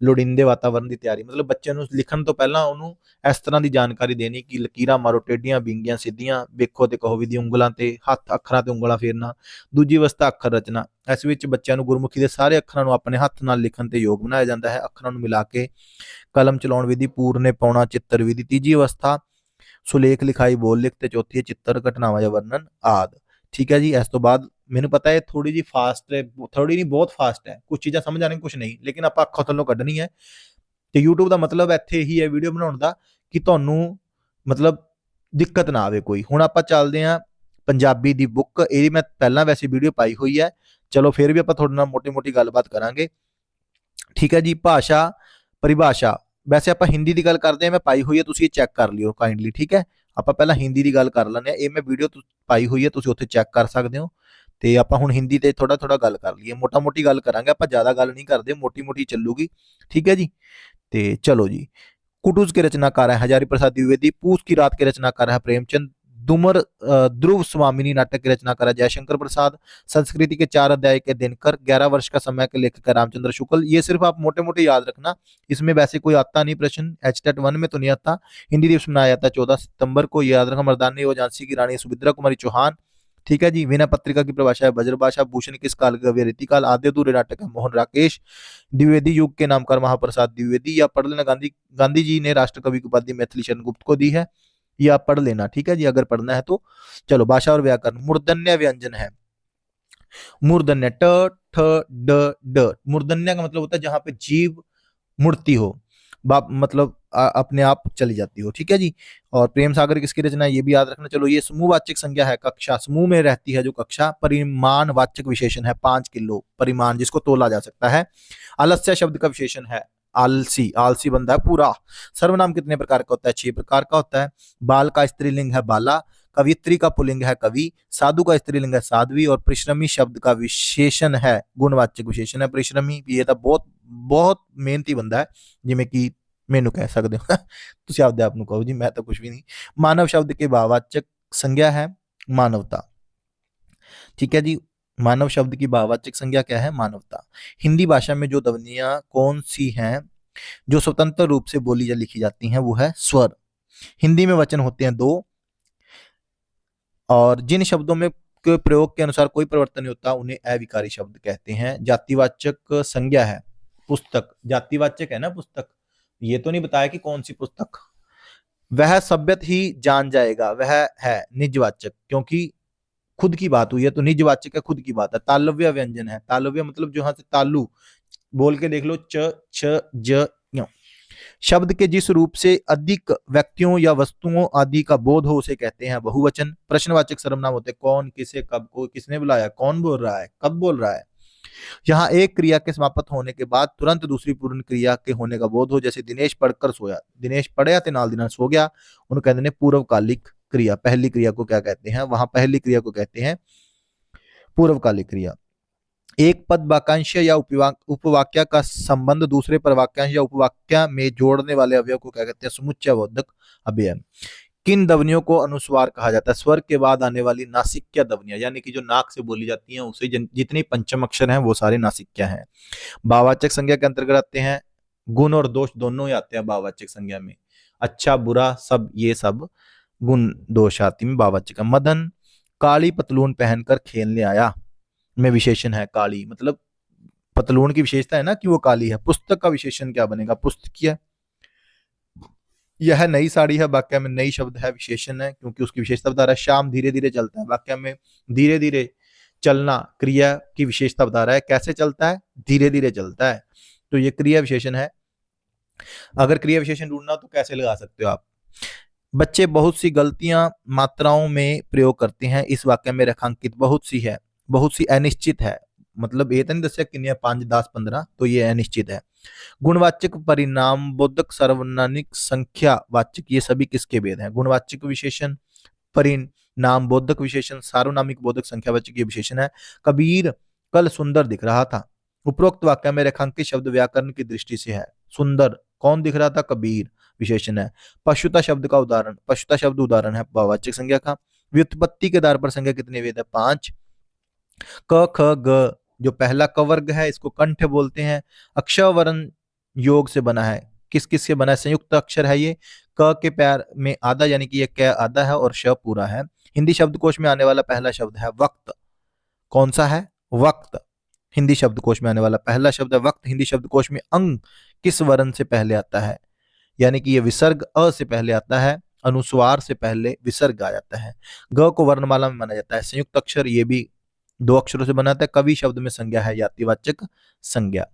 ਲੋੜੀਂਦੇ ਵਾਤਾਵਰਨ ਦੀ ਤਿਆਰੀ, ਮਤਲਬ ਬੱਚੇ ਨੂੰ ਲਿਖਣ ਤੋਂ ਪਹਿਲਾਂ ਉਹਨੂੰ ਇਸ ਤਰ੍ਹਾਂ ਦੀ ਜਾਣਕਾਰੀ ਦੇਣੀ ਕਿ ਲਕੀਰਾਂ ਮਾਰੋ, ਟੇਢੀਆਂ, ਵਿੰਗੀਆਂ, ਸਿੱਧੀਆਂ, ਵੇਖੋ ਤੇ ਕਹੋ ਵਿਧੀ, ਉਂਗਲਾਂ ਤੇ ਹੱਥ, ਅੱਖਰਾਂ ਤੇ ਉਂਗਲਾਂ ਫੇਰਨਾ। ਦੂਜੀ ਅਵਸਥਾ ਅੱਖਰ ਰਚਨਾ, ਇਸ ਵਿੱਚ ਬੱਚਿਆਂ ਨੂੰ ਗੁਰਮੁਖੀ ਦੇ ਸਾਰੇ ਅੱਖਰਾਂ ਨੂੰ ਆਪਣੇ ਹੱਥ ਨਾਲ ਲਿਖਣ ਤੇ ਯੋਗ ਬਣਾਇਆ ਜਾਂਦਾ ਹੈ। ਅੱਖਰਾਂ ਨੂੰ ਮਿਲਾ ਕੇ ਕਲਮ ਚਲਾਉਣ ਵਿਧੀ, ਪੂਰਨੇ ਪਾਉਣਾ, ਚਿੱਤਰ ਵਿਧੀ। ਤੀਜੀ ਅਵਸਥਾ ਸੁਲੇਖ, ਲਿਖਾਈ, ਬੋਲ ਲਿਖ ਤੇ ਚੌਥੀ ਚਿੱਤਰ, ਘਟਨਾਵਾਂ ਜਾਂ ਵਰਣਨ ਆਦਿ। ਠੀਕ ਹੈ ਜੀ। ਇਸ ਤੋਂ ਬਾਅਦ ਮੈਨੂੰ ਪਤਾ ਹੈ ਥੋੜੀ ਜੀ ਫਾਸਟ ਹੈ, ਥੋੜੀ ਨਹੀਂ ਬਹੁਤ ਫਾਸਟ ਹੈ, ਕੁਝ ਚੀਜ਼ਾਂ ਸਮਝ ਆਣੀ, ਕੁਝ ਨਹੀਂ, ਲੇਕਿਨ ਆਪਾਂ ਅੱਖਾਂ ਥੱਲੋਂ ਕੱਢਣੀ ਹੈ। ਤੇ YouTube ਦਾ ਮਤਲਬ ਇੱਥੇ ਹੀ ਹੈ ਵੀਡੀਓ ਬਣਾਉਣ ਦਾ ਕਿ ਤੁਹਾਨੂੰ ਮਤਲਬ ਦਿੱਕਤ ਨਾ ਆਵੇ ਕੋਈ। ਹੁਣ ਆਪਾਂ ਚੱਲਦੇ ਹਾਂ ਪੰਜਾਬੀ ਦੀ ਬੁੱਕ, ਇਹਦੀ ਮੈਂ ਪਹਿਲਾਂ ਵੈਸੇ ਵੀਡੀਓ ਪਾਈ ਹੋਈ ਹੈ, ਚਲੋ ਫਿਰ ਵੀ ਆਪਾਂ ਤੁਹਾਡੇ ਨਾਲ ਮੋਟੀ ਗੱਲਬਾਤ ਕਰਾਂਗੇ। ਠੀਕ ਹੈ ਜੀ। ਭਾਸ਼ਾ ਪਰਿਭਾਸ਼ਾ, ਵੈਸੇ ਆਪਾਂ ਹਿੰਦੀ ਦੀ ਗੱਲ ਕਰਦੇ ਹਾਂ, ਮੈਂ ਪਾਈ ਹੋਈ ਹੈ, ਤੁਸੀਂ ਇਹ ਚੈੱਕ ਕਰ ਲਿਓ ਕਾਈਂਡਲੀ। ਠੀਕ ਹੈ, ਆਪਾਂ ਪਹਿਲਾਂ ਹਿੰਦੀ ਦੀ ਗੱਲ ਕਰ ਲੈਂਦੇ ਹਾਂ, ਇਹ ਮੈਂ ਵੀਡੀਓ ਪਾਈ ਹੋਈ ਹੈ, ਤੁਸੀਂ ਉੱਥੇ ਚੈੱਕ ਕਰ ਸਕਦੇ ਹੋ। ਤੇ ਆਪਾਂ ਹੁਣ ਹਿੰਦੀ ਤੇ ਥੋੜਾ ਗੱਲ ਕਰ ਲਈਏ, ਮੋਟੀ ਗੱਲ ਕਰਾਂਗੇ ਆਪਾਂ, ਜ਼ਿਆਦਾ ਗੱਲ ਨਹੀਂ ਕਰਦੇ, ਮੋਟੀ ਚੱਲੂਗੀ। ਠੀਕ ਹੈ ਜੀ। ते चलो जी, कुटुज के रचनाकार है हजारी प्रसाद द्विवेदी, पूस की रात के रचनाकार है प्रेमचंद, दुमर ध्रुव स्वामिनी नाटक के रचनाकार है जयशंकर प्रसाद, संस्कृति के 4 अध्याय के दिनकर, 11 वर्ष का समय के लेखक है रामचंद्र शुक्ल। ये सिर्फ आप मोटे मोटे याद रखना, इसमें वैसे कोई आता नहीं प्रश्न, HTET 1 में तो नहीं आता। हिंदी दिवस मनाया जाता है 14 सितंबर को, ये याद रखना। मर्दानी व झांसी की रानी सुभद्रा कुमारी चौहान। ठीक है जी। वीणा पत्रिका की परिभाषा है ब्रजभाषा। भूषण किस काल का कवि है? रीतिकाल। आद्य अधूरे नाटक है मोहन राकेश। द्विवेदी युग के नामकार महाप्रसाद द्विवेदी। या पढ़ लेना, गांधी गांधी जी ने राष्ट्र कवि की उपाधि मैथिली शरण गुप्त को दी है, या पढ़ लेना। ठीक है जी, अगर पढ़ना है तो। चलो, भाषा और व्याकरण। मूर्धन्य व्यंजन है। मूर्धन्य ट ठ ड ड। मूर्धन्य का मतलब होता है जहां पे जीव मुड़ती हो, बाप मतलब अपने आप चली जाती हो। ठीक है जी। और प्रेम सागर किसकी रचना है, ये भी याद रखना। चलो, ये समूहवाचक संज्ञा है कक्षा, समूह में रहती है जो कक्षा। परिमाणवाचक विशेषण है 5 किलो, परिमाण जिसको तोला जा सकता है। आलस्य शब्द का विशेषण है आलसी, आलसी बंदा है पूरा। सर्वनाम कितने प्रकार का होता है? 6 प्रकार का होता है। बाल का स्त्रीलिंग है बाला, कवित्री का पुल्लिंग है कवि, साधु का स्त्रीलिंग है साध्वी, और परिश्रमी शब्द का विशेषण है गुणवाचक विशेषण है परिश्रमी। ये तो बहुत बहुत मेहनती बंदा है, जिमें कि मैनू कह सकते हो तुम आपदे आप कहो जी, मैं तो कुछ भी नहीं। मानव शब्द के भाववाचक संज्ञा है मानवता। ठीक है जी। मानव शब्द की भाववाचक संज्ञा क्या है? मानवता। हिंदी भाषा में जो ध्वनियां कौन सी हैं जो स्वतंत्र रूप से बोली या लिखी जाती हैं? वो है स्वर। हिंदी में वचन होते हैं 2, और जिन शब्दों में के प्रयोग के अनुसार कोई परिवर्तन नहीं होता उन्हें अविकारी शब्द कहते हैं। जातिवाचक संज्ञा है पुस्तक। जातिवाचक है ना पुस्तक, ये तो नहीं बताया कि कौन सी पुस्तक। वह सभ्यत ही जान जाएगा, वह है निजवाचक, क्योंकि खुद की बात हुई है तो निजवाचक है, खुद की बात है। तालव्य व्यंजन है। तालव्य मतलब जो यहां से तालु बोल के देख लो, च छ ज ञ। शब्द के जिस रूप से अधिक व्यक्तियों या वस्तुओं आदि का बोध हो उसे कहते हैं बहुवचन। प्रश्नवाचक सर्वनाम होते हैं कौन, किसे, कब, को, किसने बुलाया, कौन बोल रहा है, कब बोल रहा है। यहाँ एक क्रिया के समाप्त होने के बाद तुरंत दूसरी पूर्ण क्रिया के होने का बोध हो, जैसे दिनेश पढ़कर सोया, दिनेश पढ़या ते नाल दी नाल सो गया, उन्हें कहते हैं पूर्वकालिक क्रिया। पहली क्रिया को क्या कहते हैं? वहां पहली क्रिया को कहते हैं पूर्वकालिक क्रिया। एक पद वाक्यांश या उपवाक्य का संबंध दूसरे पर वाक्यांश या उपवाक्य में जोड़ने वाले अवयव को क्या कहते हैं? समुच्चयबोधक अवयव। किन ध्वनियों को अनुस्वार कहा जाता है? स्वर के बाद आने वाली नासिक्य ध्वनियां, यानी कि जो नाक से बोली जाती हैं उसे जितने पंचम अक्षर हैं वो सारे नासिक्य हैं। भाववाचक संज्ञा के अंतर्गत आते हैं गुण और दोष, दोनों ही आते हैं भाववाचक संज्ञा में। अच्छा बुरा सब, ये सब गुण दोष आती में भाववाचक। मदन काली पतलून पहनकर खेलने आया में विशेषण है काली, मतलब पतलून की विशेषता है ना कि वो काली है। पुस्तक का विशेषण क्या बनेगा? पुस्तकीय। यह नई साड़ी है, वाक्य में नई शब्द है विशेषण है, क्योंकि उसकी विशेषता बता रहा है। श्याम धीरे धीरे चलता है, वाक्य में धीरे धीरे चलना क्रिया की विशेषता बता रहा है। कैसे चलता है? धीरे धीरे चलता है, तो ये क्रिया विशेषण है। अगर क्रिया विशेषण ढूंढना तो कैसे लगा सकते हो आप? बच्चे बहुत सी गलतियां मात्राओं में प्रयोग करते हैं, इस वाक्य में रेखांकित बहुत सी है, बहुत सी अनिश्चित है, मतलब ये तो नहीं दसिया कितनी है 5 10 15, तो ये अनिश्चित है। गुणवाचक परिणाम बोधक सर्वनामिक संख्या वाचक, ये सभी किसके भेद हैं? गुणवाचक विशेषण, परिणाम बोधक विशेषण, सार्वनामिक बोधक संख्यावाचक ये विशेषण है। कबीर कल सुंदर दिख रहा था। उपरोक्त वाक्य में रेखांकित शब्द व्याकरण की दृष्टि से है सुंदर, कौन दिख रहा था? कबीर, विशेषण है। पशुता शब्द का उदाहरण, पशुता शब्द उदाहरण है भाववाचक संज्ञा का। व्युत्पत्ति के आधार पर संज्ञा कितने भेद है? 5। क ख ग जो पहला क वर्ग है इसको कंठ बोलते हैं। अक्षर वर्ण योग से बना है, किस किस से बना है? संयुक्त अक्षर है ये। क के पैर में आधा, यानी कि ये क आधा है और श पूरा है। हिंदी शब्दकोश में आने वाला पहला शब्द है वक्त, कौन सा है? वक्त। हिंदी शब्दकोश में आने वाला पहला शब्द है वक्त। हिंदी शब्दकोश में अंग किस वर्ण से पहले आता है? यानी कि ये विसर्ग अ से पहले आता है, अनुस्वार से पहले विसर्ग आ जाता है। ग को वर्णमाला में माना जाता है। संयुक्त अक्षर ये भी 2 अक्षरों से बनाता है। कवि शब्द में संज्ञा है जातिवाचक संज्ञा।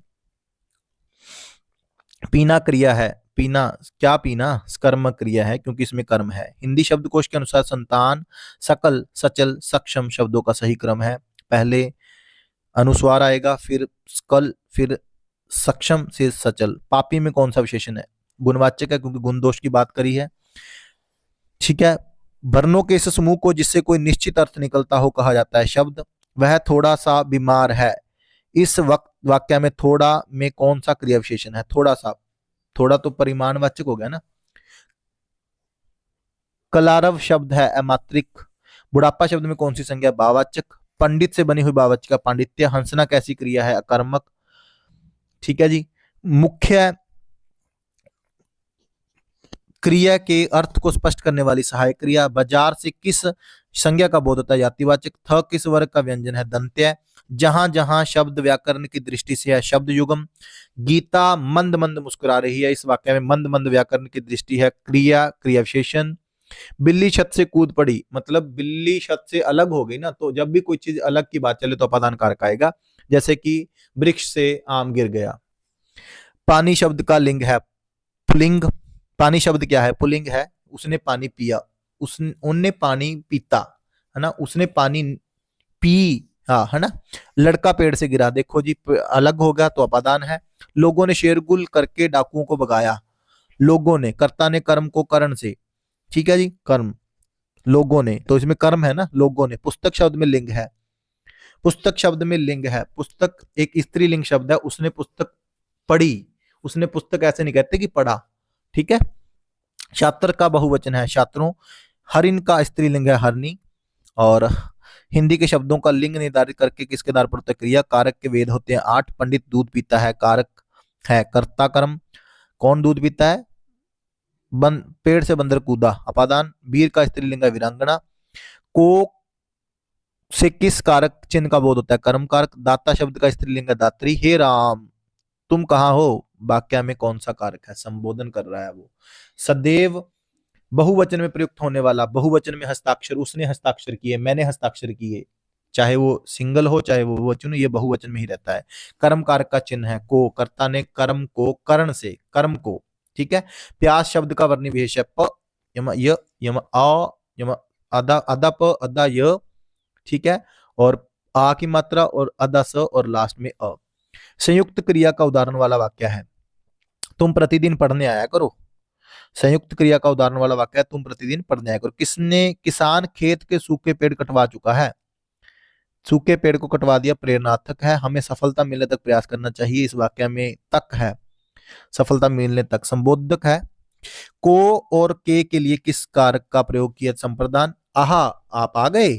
पीना क्रिया है, पीना क्या? पीना कर्म क्रिया है, क्योंकि इसमें कर्म है। हिंदी शब्दकोश के अनुसार संतान, सकल, सचल, सक्षम शब्दों का सही क्रम है। पहले अनुस्वार आएगा, फिर स्कल, फिर सक्षम से सचल। पापी में कौन सा विशेषण है? गुणवाचक है, क्योंकि गुण दोष की बात करी है। ठीक है। वर्णों के इस समूह को जिससे कोई निश्चित अर्थ निकलता हो कहा जाता है शब्द। वह थोड़ा सा बीमार है, इस वक्त वाक्य में थोड़ा में कौन सा क्रिया विशेषण है? थोड़ा सा। थोड़ा तो परिमाणवाचक हो गया ना। कलारव शब्द है अमात्रिक। बुढ़ापा शब्द में कौन सी संज्ञा है? भाववाचक। पंडित से बनी हुई भाववाचक का पांडित्य। हंसना कैसी क्रिया है? अकर्मक। ठीक है जी। मुख्य क्रिया के अर्थ को स्पष्ट करने वाली सहायक क्रिया। बाजार से किस संज्ञा का बोध होता है? जातिवाचक। थ किस वर्ग का व्यंजन है? दंत्य। जहां जहां शब्द व्याकरण की दृष्टि से है शब्द युगम। गीता मंद मंद मुस्कुरा रही है, इस वाक्य में मंद मंद व्याकरण की दृष्टि है। क्रिया क्रिया विशेषण। बिल्ली छत से कूद पड़ी, मतलब बिल्ली छत से अलग हो गई ना, तो जब भी कोई चीज अलग की बात चले तो अपादान कारक आएगा, जैसे कि वृक्ष से आम गिर गया। पानी शब्द का लिंग है पुलिंग। पानी शब्द क्या है? पुलिंग है। उसने पानी पिया, उनने पानी पीता, है ना, उसने पानी पी, हाँ है ना। लड़का पेड़ से गिरा, देखो जी अलग होगा तो अपादान है। लोगों ने शेरगुल करके डाकुओं को भगाया। लोगों ने, कर्ता ने कर्म को करण से, ठीक है जी, कर्म, लोगों ने, तो इसमें कर्म है ना, लोगों ने। पुस्तक शब्द में लिंग है, पुस्तक शब्द में लिंग है। पुस्तक एक स्त्रीलिंग शब्द है। उसने पुस्तक पढ़ी, उसने पुस्तक ऐसे नहीं कहते कि पढ़ा, ठीक है। छात्र का बहुवचन है छात्रों। हरिण का स्त्रीलिंग है हरनी। और हिंदी के शब्दों का लिंग निर्धारित करके किसके आधार पर होता है? क्रिया। कारक के वेद होते हैं 8। पंडित दूध पीता है, कारक है कर्ता कर्म। कौन दूध पीता है? पेड़ से बंदर कूदा, अपादान। वीर का स्त्रीलिंग है वीरांगना। को से किस कारक चिन्ह का बोध होता है? कर्म कारक। दाता शब्द का स्त्रीलिंग है दात्री। हे राम तुम कहाँ हो, वाक्य में कौन सा कारक है? संबोधन कर रहा है वो। सदैव बहुवचन में प्रयुक्त होने वाला, बहुवचन में हस्ताक्षर, उसने हस्ताक्षर किए, मैंने हस्ताक्षर किए, चाहे वो सिंगल हो चाहे वो बहुवचन हो, ये बहुवचन में ही रहता है। कर्म कारक का चिन्ह है को। कर्ता ने कर्म को कर्ण से, कर्म को, ठीक है। प्यास शब्द का वर्णी विशेष है प यम य यम आ यम अदा अदा प अदा य, ठीक है। और आ की मात्रा और अदा स और लास्ट में अ। संयुक्त क्रिया का उदाहरण वाला वाक्य है तुम प्रतिदिन पढ़ने आया करो। संयुक्त क्रिया का उदाहरण वाला वाक्य है तुम प्रतिदिन पढ़ने आया करो। किसने, किसान खेत के सूखे पेड़ कटवा चुका है। सूखे पेड़ को कटवा दिया, प्रेरणार्थक है। हमें सफलता मिलने तक प्रयास करना चाहिए, इस वाक्य में तक है, सफलता मिलने तक। संबोधक है। को और के लिए किस कारक का प्रयोग किया? संप्रदान। आहा आप आ गए,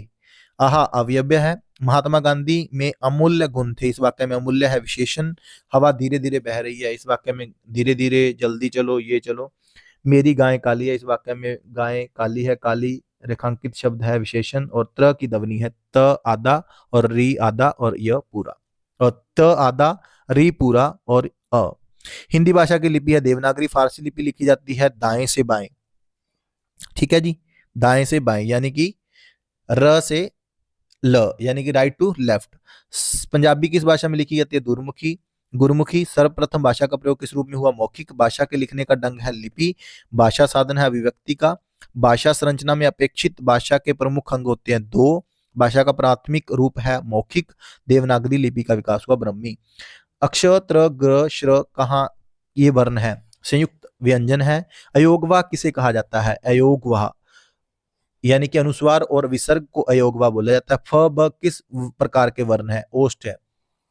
आहा अवयव है। महात्मा गांधी में अमूल्य गुण थे, इस वाक्य में अमूल्य है विशेषण। हवा धीरे धीरे बह रही है, इस वाक्य में धीरे धीरे, जल्दी चलो, ये चलो। मेरी गाय काली है, इस वाक्य में गाय काली है, काली रेखांकित शब्द है विशेषण। और त्र की ध्वनि है त आधा और री आधा और य पूरा, और त आधा री पूरा और अ। हिंदी भाषा की लिपि है देवनागरी। फारसी लिपि लिखी जाती है दाएं से बाएं, ठीक है जी, दाएं से बाएं, यानी कि र से ल, यानी कि राइट टू लेफ्ट। पंजाबी किस भाषा में लिखी जाती है? गुरमुखी। गुरमुखी। सर्वप्रथम भाषा का प्रयोग किस रूप में हुआ? मौखिक। भाषा के लिखने का ढंग है लिपि। भाषा साधन है अभिव्यक्ति का। भाषा संरचना में अपेक्षित भाषा के प्रमुख अंग होते हैं दो। भाषा का प्राथमिक रूप है मौखिक। देवनागरी लिपि का विकास हुआ ब्रह्मी। अक्ष त्र ग्र श्र कहाँ ये वर्ण है? संयुक्त व्यंजन है। अयोगवा किसे कहा जाता है? अयोगवा, यानी कि अनुस्वार और विसर्ग को अयोगवा बोला जाता है। फ ब किस प्रकार के वर्ण है? ओष्ठ है।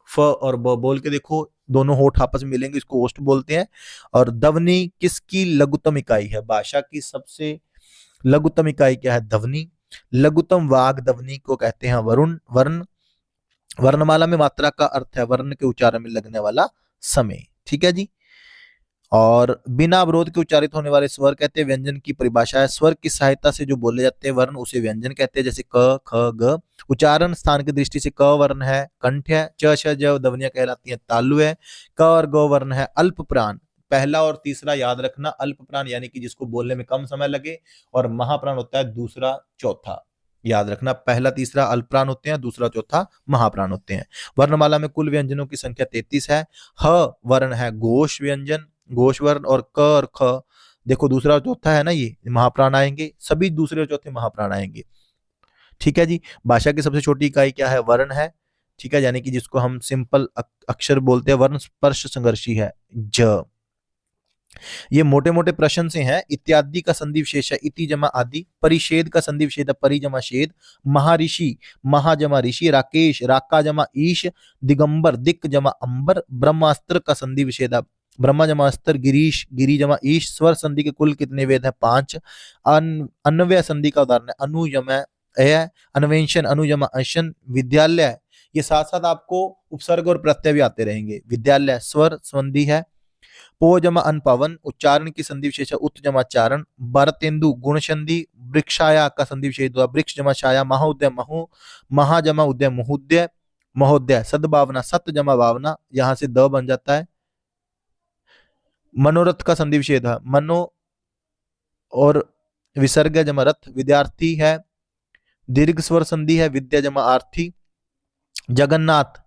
फ और ब बोल के देखो, दोनों होठ आपस में मिलेंगे, इसको ओष्ठ बोलते हैं। और ध्वनि किसकी लघुत्तम इकाई है? भाषा की सबसे लघुत्तम इकाई क्या है? ध्वनि। लघुत्तम वाग ध्वनि को कहते हैं वरुण वर्ण। वर्णमाला में मात्रा का अर्थ है वर्ण के उच्चारण में लगने वाला समय, ठीक है जी। और बिना अवरोध के उच्चारित होने वाले स्वर कहते हैं व्यंजन की परिभाषा है। स्वर की सहायता से जो बोले जाते हैं वर्ण उसे व्यंजन कहते हैं, जैसे क ख ग। उच्चारण स्थान की दृष्टि से क वर्ण है कंठ है। च छ ज ध्वनियां कहलाती हैं तालु है। क और ग वर्ण है अल्प प्राण। पहला और तीसरा याद रखना, अल्प प्राण यानी कि जिसको बोलने में कम समय लगे, और महाप्राण होता है दूसरा चौथा। याद रखना, पहला तीसरा अल्प प्राण होते हैं, दूसरा चौथा महाप्राण होते हैं। वर्णमाला में कुल व्यंजनों की संख्या 33 है। ह वर्ण है घोष व्यंजन, घोष वर्ण। और क और ख देखो दूसरा और चौथा है ना, ये महाप्राण आएंगे, सभी दूसरे और चौथे महाप्राण आएंगे, ठीक है जी। भाषा की सबसे छोटी इकाई क्या है? वर्ण है, ठीक है, यानी कि जिसको हम सिंपल अक्षर बोलते हैं। वर्ण स्पर्श संघर्षी है ज। ये मोटे मोटे प्रश्न से हैं। इत्यादि का संधि विशेष है इति जमा आदि। परिषेध का संधि विशेष है परि जमा शेद। महर्षि, महा जमा ऋषि। राकेश, राका जमा ईश। दिगंबर, दिक जमा अंबर। ब्रह्मास्त्र का संधि विशेष है ब्रह्मा जमा अस्तर, गिरीश, गिरी जमा ईश। स्वर संधि के कुल कितने वेद हैं? 5। अन्वय संधि का उदाहरण है अनु जमा अय, अन्वेषण अनु जमा अशन, विद्यालय। ये साथ साथ आपको उपसर्ग और प्रत्यय भी आते रहेंगे। विद्यालय स्वर संधि है। पो जमा अन पवन, उच्चारण की संधि विशेष है उत जमा चारण। भरतेंदु गुण संधि। वृक्षाया का संधि विशेष हुआ वृक्ष जमा छाया। महोदय महु, महा जमा उदय महोदय, महोदय। सद्भावना सत जमा भावना, यहां से द बन जाता है। मनोरथ का संधि विच्छेद है मनो और विसर्ग जमा रथ। विद्यार्थी है। दीर्घ स्वर संधि है विद्या जमा आर्थी। जगन्नाथ,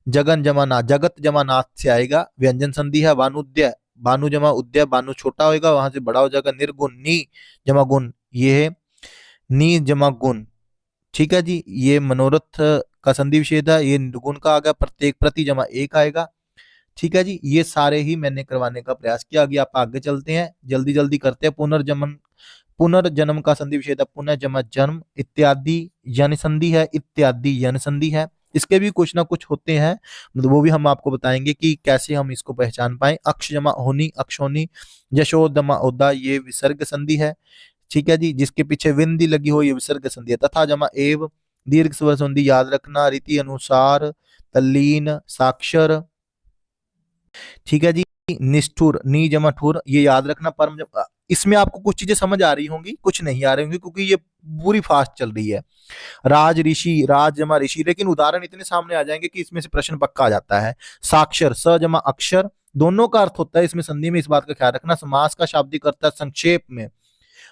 जगन जमा नाथ, जगत जमा नाथ से आएगा। व्यंजन संधि है वानुद्य, बानु जमा उद्य, बानु छोटा होगा वहां से बड़ा हो जाएगा। निर्गुण, नी जमा गुण, ये है नी जमा गुण। ठीक है जी, ये मनोरथ का संधि विच्छेद है। ये निर्गुण का आ गया। प्रत्येक प्रति जमा एक आएगा। ठीक है जी, ये सारे ही मैंने करवाने का प्रयास किया। आगे आप आगे चलते हैं, जल्दी जल्दी करते हैं। पुनर्जन्म, पुनर्जन्म का संधि विच्छेद है पुनः जमा जन्म। इत्यादि यन संधि है, इत्यादि यन संधि है। इसके भी कुछ ना कुछ होते हैं, मतलब वो भी हम आपको बताएंगे कि कैसे हम इसको पहचान पाए। अक्ष जमा होनी, अक्षोनी। यशोदमा ओदा, ये विसर्ग संधि है। ठीक है जी, जिसके पीछे विंदी लगी हो ये विसर्ग संधि है। तथा जमा एव, दीर्घ स्वर संधि याद रखना। रीति अनुसार, तल्लीन, साक्षर। ठीक है जी, निष्ठुर, नी जमा ठुर, ये याद रखना। परम इसमें आपको कुछ चीजें समझ आ रही होंगी, कुछ नहीं आ रही होंगी, क्योंकि ये पूरी फास्ट चल रही है। राज ऋषि, राज जमा ऋषि, लेकिन उदाहरण इतने सामने आ जाएंगे कि इसमें से प्रश्न पक्का आ जाता है। साक्षर, स जमा अक्षर, दोनों का अर्थ होता है इसमें संधि में, इस बात का ख्याल रखना। समास का शाब्दिक अर्थ है संक्षेप में।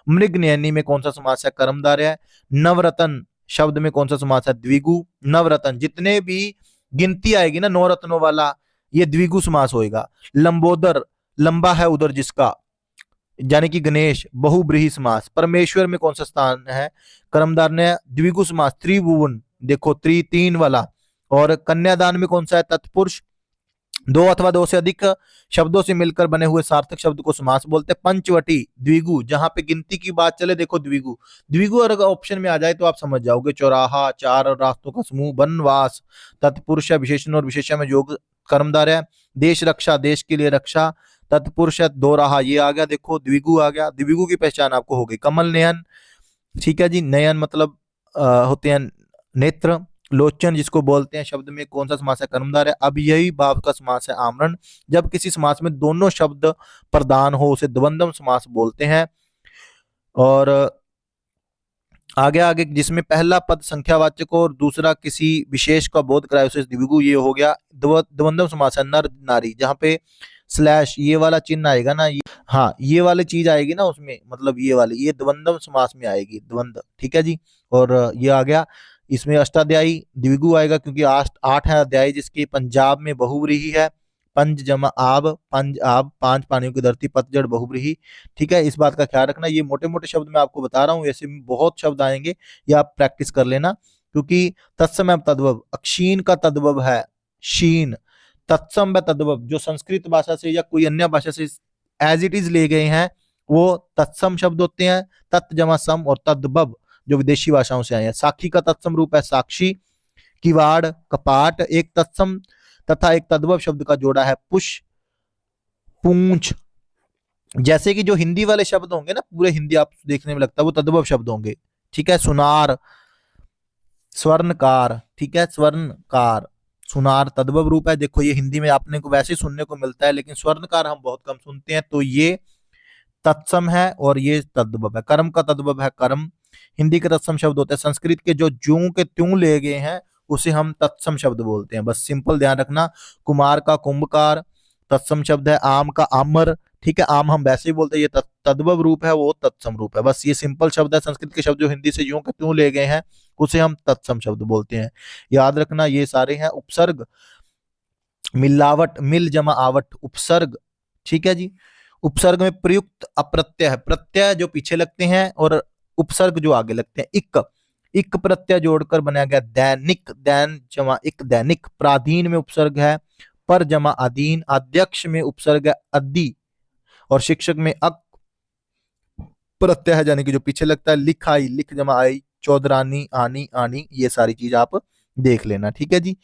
मृग नयनी में कौन सा समास है? कर्मधारय है। नवरत्न शब्द में कौन सा समास है? द्विगु। नवरत्न, जितने भी गिनती आएगी ना नौ रत्नों वाला, ये द्विगु समास होएगा। लंबोदर, लंबा है उधर जिसका, यानी कि गणेश, बहुब्रीहि समास। परमेश्वर में कौन सा स्थान है? कर्मधार ने द्विगु समास। त्रिभुवन, देखो त्रि तीन वाला। और कन्यादान में कौन सा है? तत्पुरुष। दो अथवा दो से अधिक शब्दों से मिलकर बने हुए सार्थक शब्द को समास बोलते हैं। पंचवटी, द्विगु, जहां पे गिनती की बात चले, देखो द्विगु। द्विगु अगर ऑप्शन में आ जाए तो आप समझ जाओगे। चौराहा, चार रास्तों का समूह। वनवास, तत्पुरुष है विशेषण और विशेषण में योग कर्मधारय है। देश रक्षा, देश के लिए रक्षा, तत्पुरुष है। दो रहा, ये आ गया, देखो द्विगु आ गया। द्विगु की पहचान आपको हो गई। कमल नयन, ठीक है जी, नयन मतलब होते हैं नेत्र। लोचन जिसको बोलते हैं, शब्द में कौन सा समास है? कर्मधारय है। अब यही भाव का समास है आमरण। जब किसी समास में दोनों शब्द प्रधान हो उसे द्वंद्व समास बोलते हैं। और आगे आगे जिसमें पहला पद संख्यावाचक और दूसरा किसी विशेष का बोध कराए उसे द्विगु, ये हो गया। द्वंद्व समास है नर नारी, जहां पे स्लैश ये वाला चिन्ह आएगा ना, ये हाँ ये वाली चीज आएगी ना उसमें, मतलब ये वाली, ये द्वंद्व समास में आएगी, द्वंद्व। ठीक है जी, और ये आ गया। इसमें अष्टाध्यायी द्विगु आएगा, क्योंकि आठ है अध्याय, जिसकी पंजाब में बहुव्रीहि है। पंज जमा आब, पंज आब, पांच पानियों की धरती, पतझड़ बहुव्रीहि। ठीक है, इस बात का ख्याल रखना। ये मोटे मोटे शब्द मैं आपको बता रहा हूँ, ऐसे बहुत शब्द आएंगे, ये आप प्रैक्टिस कर लेना। क्योंकि तत्समय तद्भव, अक्षीण का तद्भव है शीन। तत्सम व तद्भव जो संस्कृत भाषा से या कोई अन्य भाषा से एज इट इज ले गए हैं, वो तत्सम शब्द होते हैं। तत् जमा सम, और तद्भव जो विदेशी भाषाओं से आए हैं। साक्षी का तत्सम रूप है साक्षी। किवाड़, कपाट। एक तत्सम तथा एक तद्भव शब्द का जोड़ा है पुष, पूंछ। जैसे कि जो हिंदी वाले शब्द होंगे ना, पूरे हिंदी आप देखने में लगता है वो तद्भव शब्द होंगे। ठीक है, सुनार, स्वर्णकार। ठीक है, स्वर्णकार, सुनार तद्भव रूप है। देखो ये हिंदी में आपने को वैसे सुनने को मिलता है, लेकिन स्वर्णकार हम बहुत कम सुनते हैं, तो ये तत्सम है और ये तद्भव है। कर्म का तद्भव है कर्म। हिंदी के तत्सम शब्द होते हैं। संस्कृत के जो ज्यों के त्यों ले गए हैं उसे हम तत्सम शब्द बोलते हैं, बस सिंपल ध्यान रखना। कुमार का कुंभकार तत्सम शब्द है। आम का आमर, ठीक है, आम हम वैसे ही बोलते हैं, ये तद्भव रूप है, वो तत्सम रूप है। बस ये सिंपल शब्द है। संस्कृत के शब्द जो हिंदी से यूं के त्यों ले गए हैं उसे हम तत्सम शब्द बोलते हैं, याद रखना। ये सारे हैं। उपसर्ग, मिलावट, मिल जमा आवट, उपसर्ग। ठीक है जी, उपसर्ग में प्रयुक्त अप्रत्यय है, प्रत्यय जो पीछे लगते हैं और उपसर्ग जो आगे लगते हैं। इक, इक प्रत्यय जोड़कर बनाया गया दैनिक, दैन जमा इक, दैनिक। प्राधीन में उपसर्ग है पर जमा अधीन। अध्यक्ष में उपसर्ग है अद्दि, और शिक्षक में अक प्रत्यय है, यानी कि जो पीछे लगता है। लिखाई, लिख जमा आई। चौधरानी, आनी, आनी, ये सारी चीज आप देख लेना। ठीक है जी,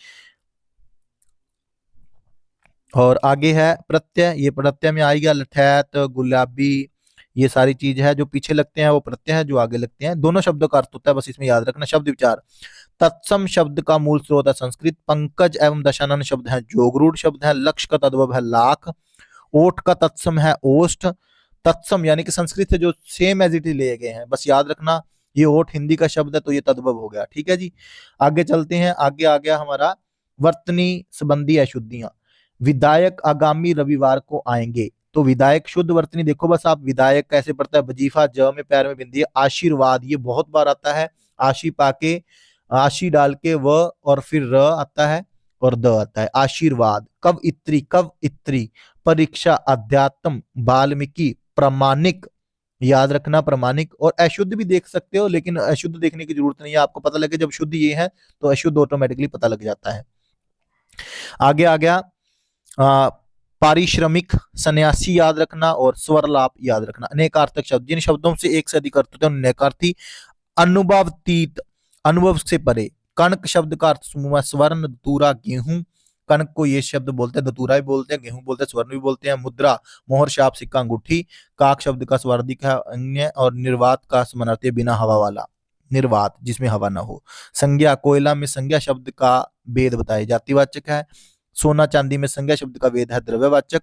और आगे है प्रत्यय, ये प्रत्यय में आएगा लठैत, गुलाबी, ये सारी चीज है। जो पीछे लगते हैं वो प्रत्यय है, जो आगे लगते हैं दोनों शब्दों का अर्थ होता है, बस इसमें याद रखना। शब्द विचार, तत्सम शब्द का मूल स्रोत है संस्कृत, पंकज एवं दशानन शब्द है जोगरूढ़ शब्द है, लक्ष्य का तद्भव है लाख, ओठ का तत्सम है ओष्ठ। तत्सम यानी कि संस्कृत से जो सेम एज इट इज लिए गए हैं, बस याद रखना। ये ओठ हिंदी का शब्द है तो ये तद्भव हो गया, ठीक है जी। आगे चलते हैं, आगे आ गया हमारा वर्तनी संबंधी अशुद्धियां। विधायक आगामी रविवार को आएंगे, तो विधायक शुद्ध वर्तनी देखो, बस आप विधायक कैसे पढ़ता है, वजीफा ज में पैर में बिंदी, आशीर्वाद ये बहुत बार आता है, आशी पाके, आशी डाल के व और फिर र आता है और द आता है, आशीर्वाद। कव इत्री, परीक्षा, अध्यात्म, वाल्मीकि, प्रामाणिक, याद रखना प्रामाणिक। और अशुद्ध भी देख सकते हो, लेकिन अशुद्ध देखने की जरूरत नहीं है, आपको पता लगे जब शुद्ध ये है तो अशुद्ध ऑटोमेटिकली पता लग जाता है। आगे आ गया पारिश्रमिक, सन्यासी याद रखना, और स्वरलाप याद रखना। अनेकार्थक शब्द, जिन शब्दों से एक से अधिक अर्थ होते हैं अनेकार्थी। अनुभवतीत, अनुभव से परे। कणक शब्द का अर्थ समूह है स्वर्ण, दूरा, गेहूं। कणक को ये शब्द बोलते हैं, दतूरा भी बोलते हैं, गेहूं बोलते हैं, स्वर्ण भी बोलते हैं। मुद्रा, मोहर, शाप, सिक्का, अंगूठी। काक शब्द का स्वार्थिक है अन्य, और निर्वात का समानार्थी बिना हवा वाला, निर्वात जिसमें हवा ना हो। संज्ञा, कोयला में संज्ञा शब्द का भेद बताए, जातिवाचक है। सोना चांदी में संज्ञा शब्द का भेद है द्रव्यवाचक,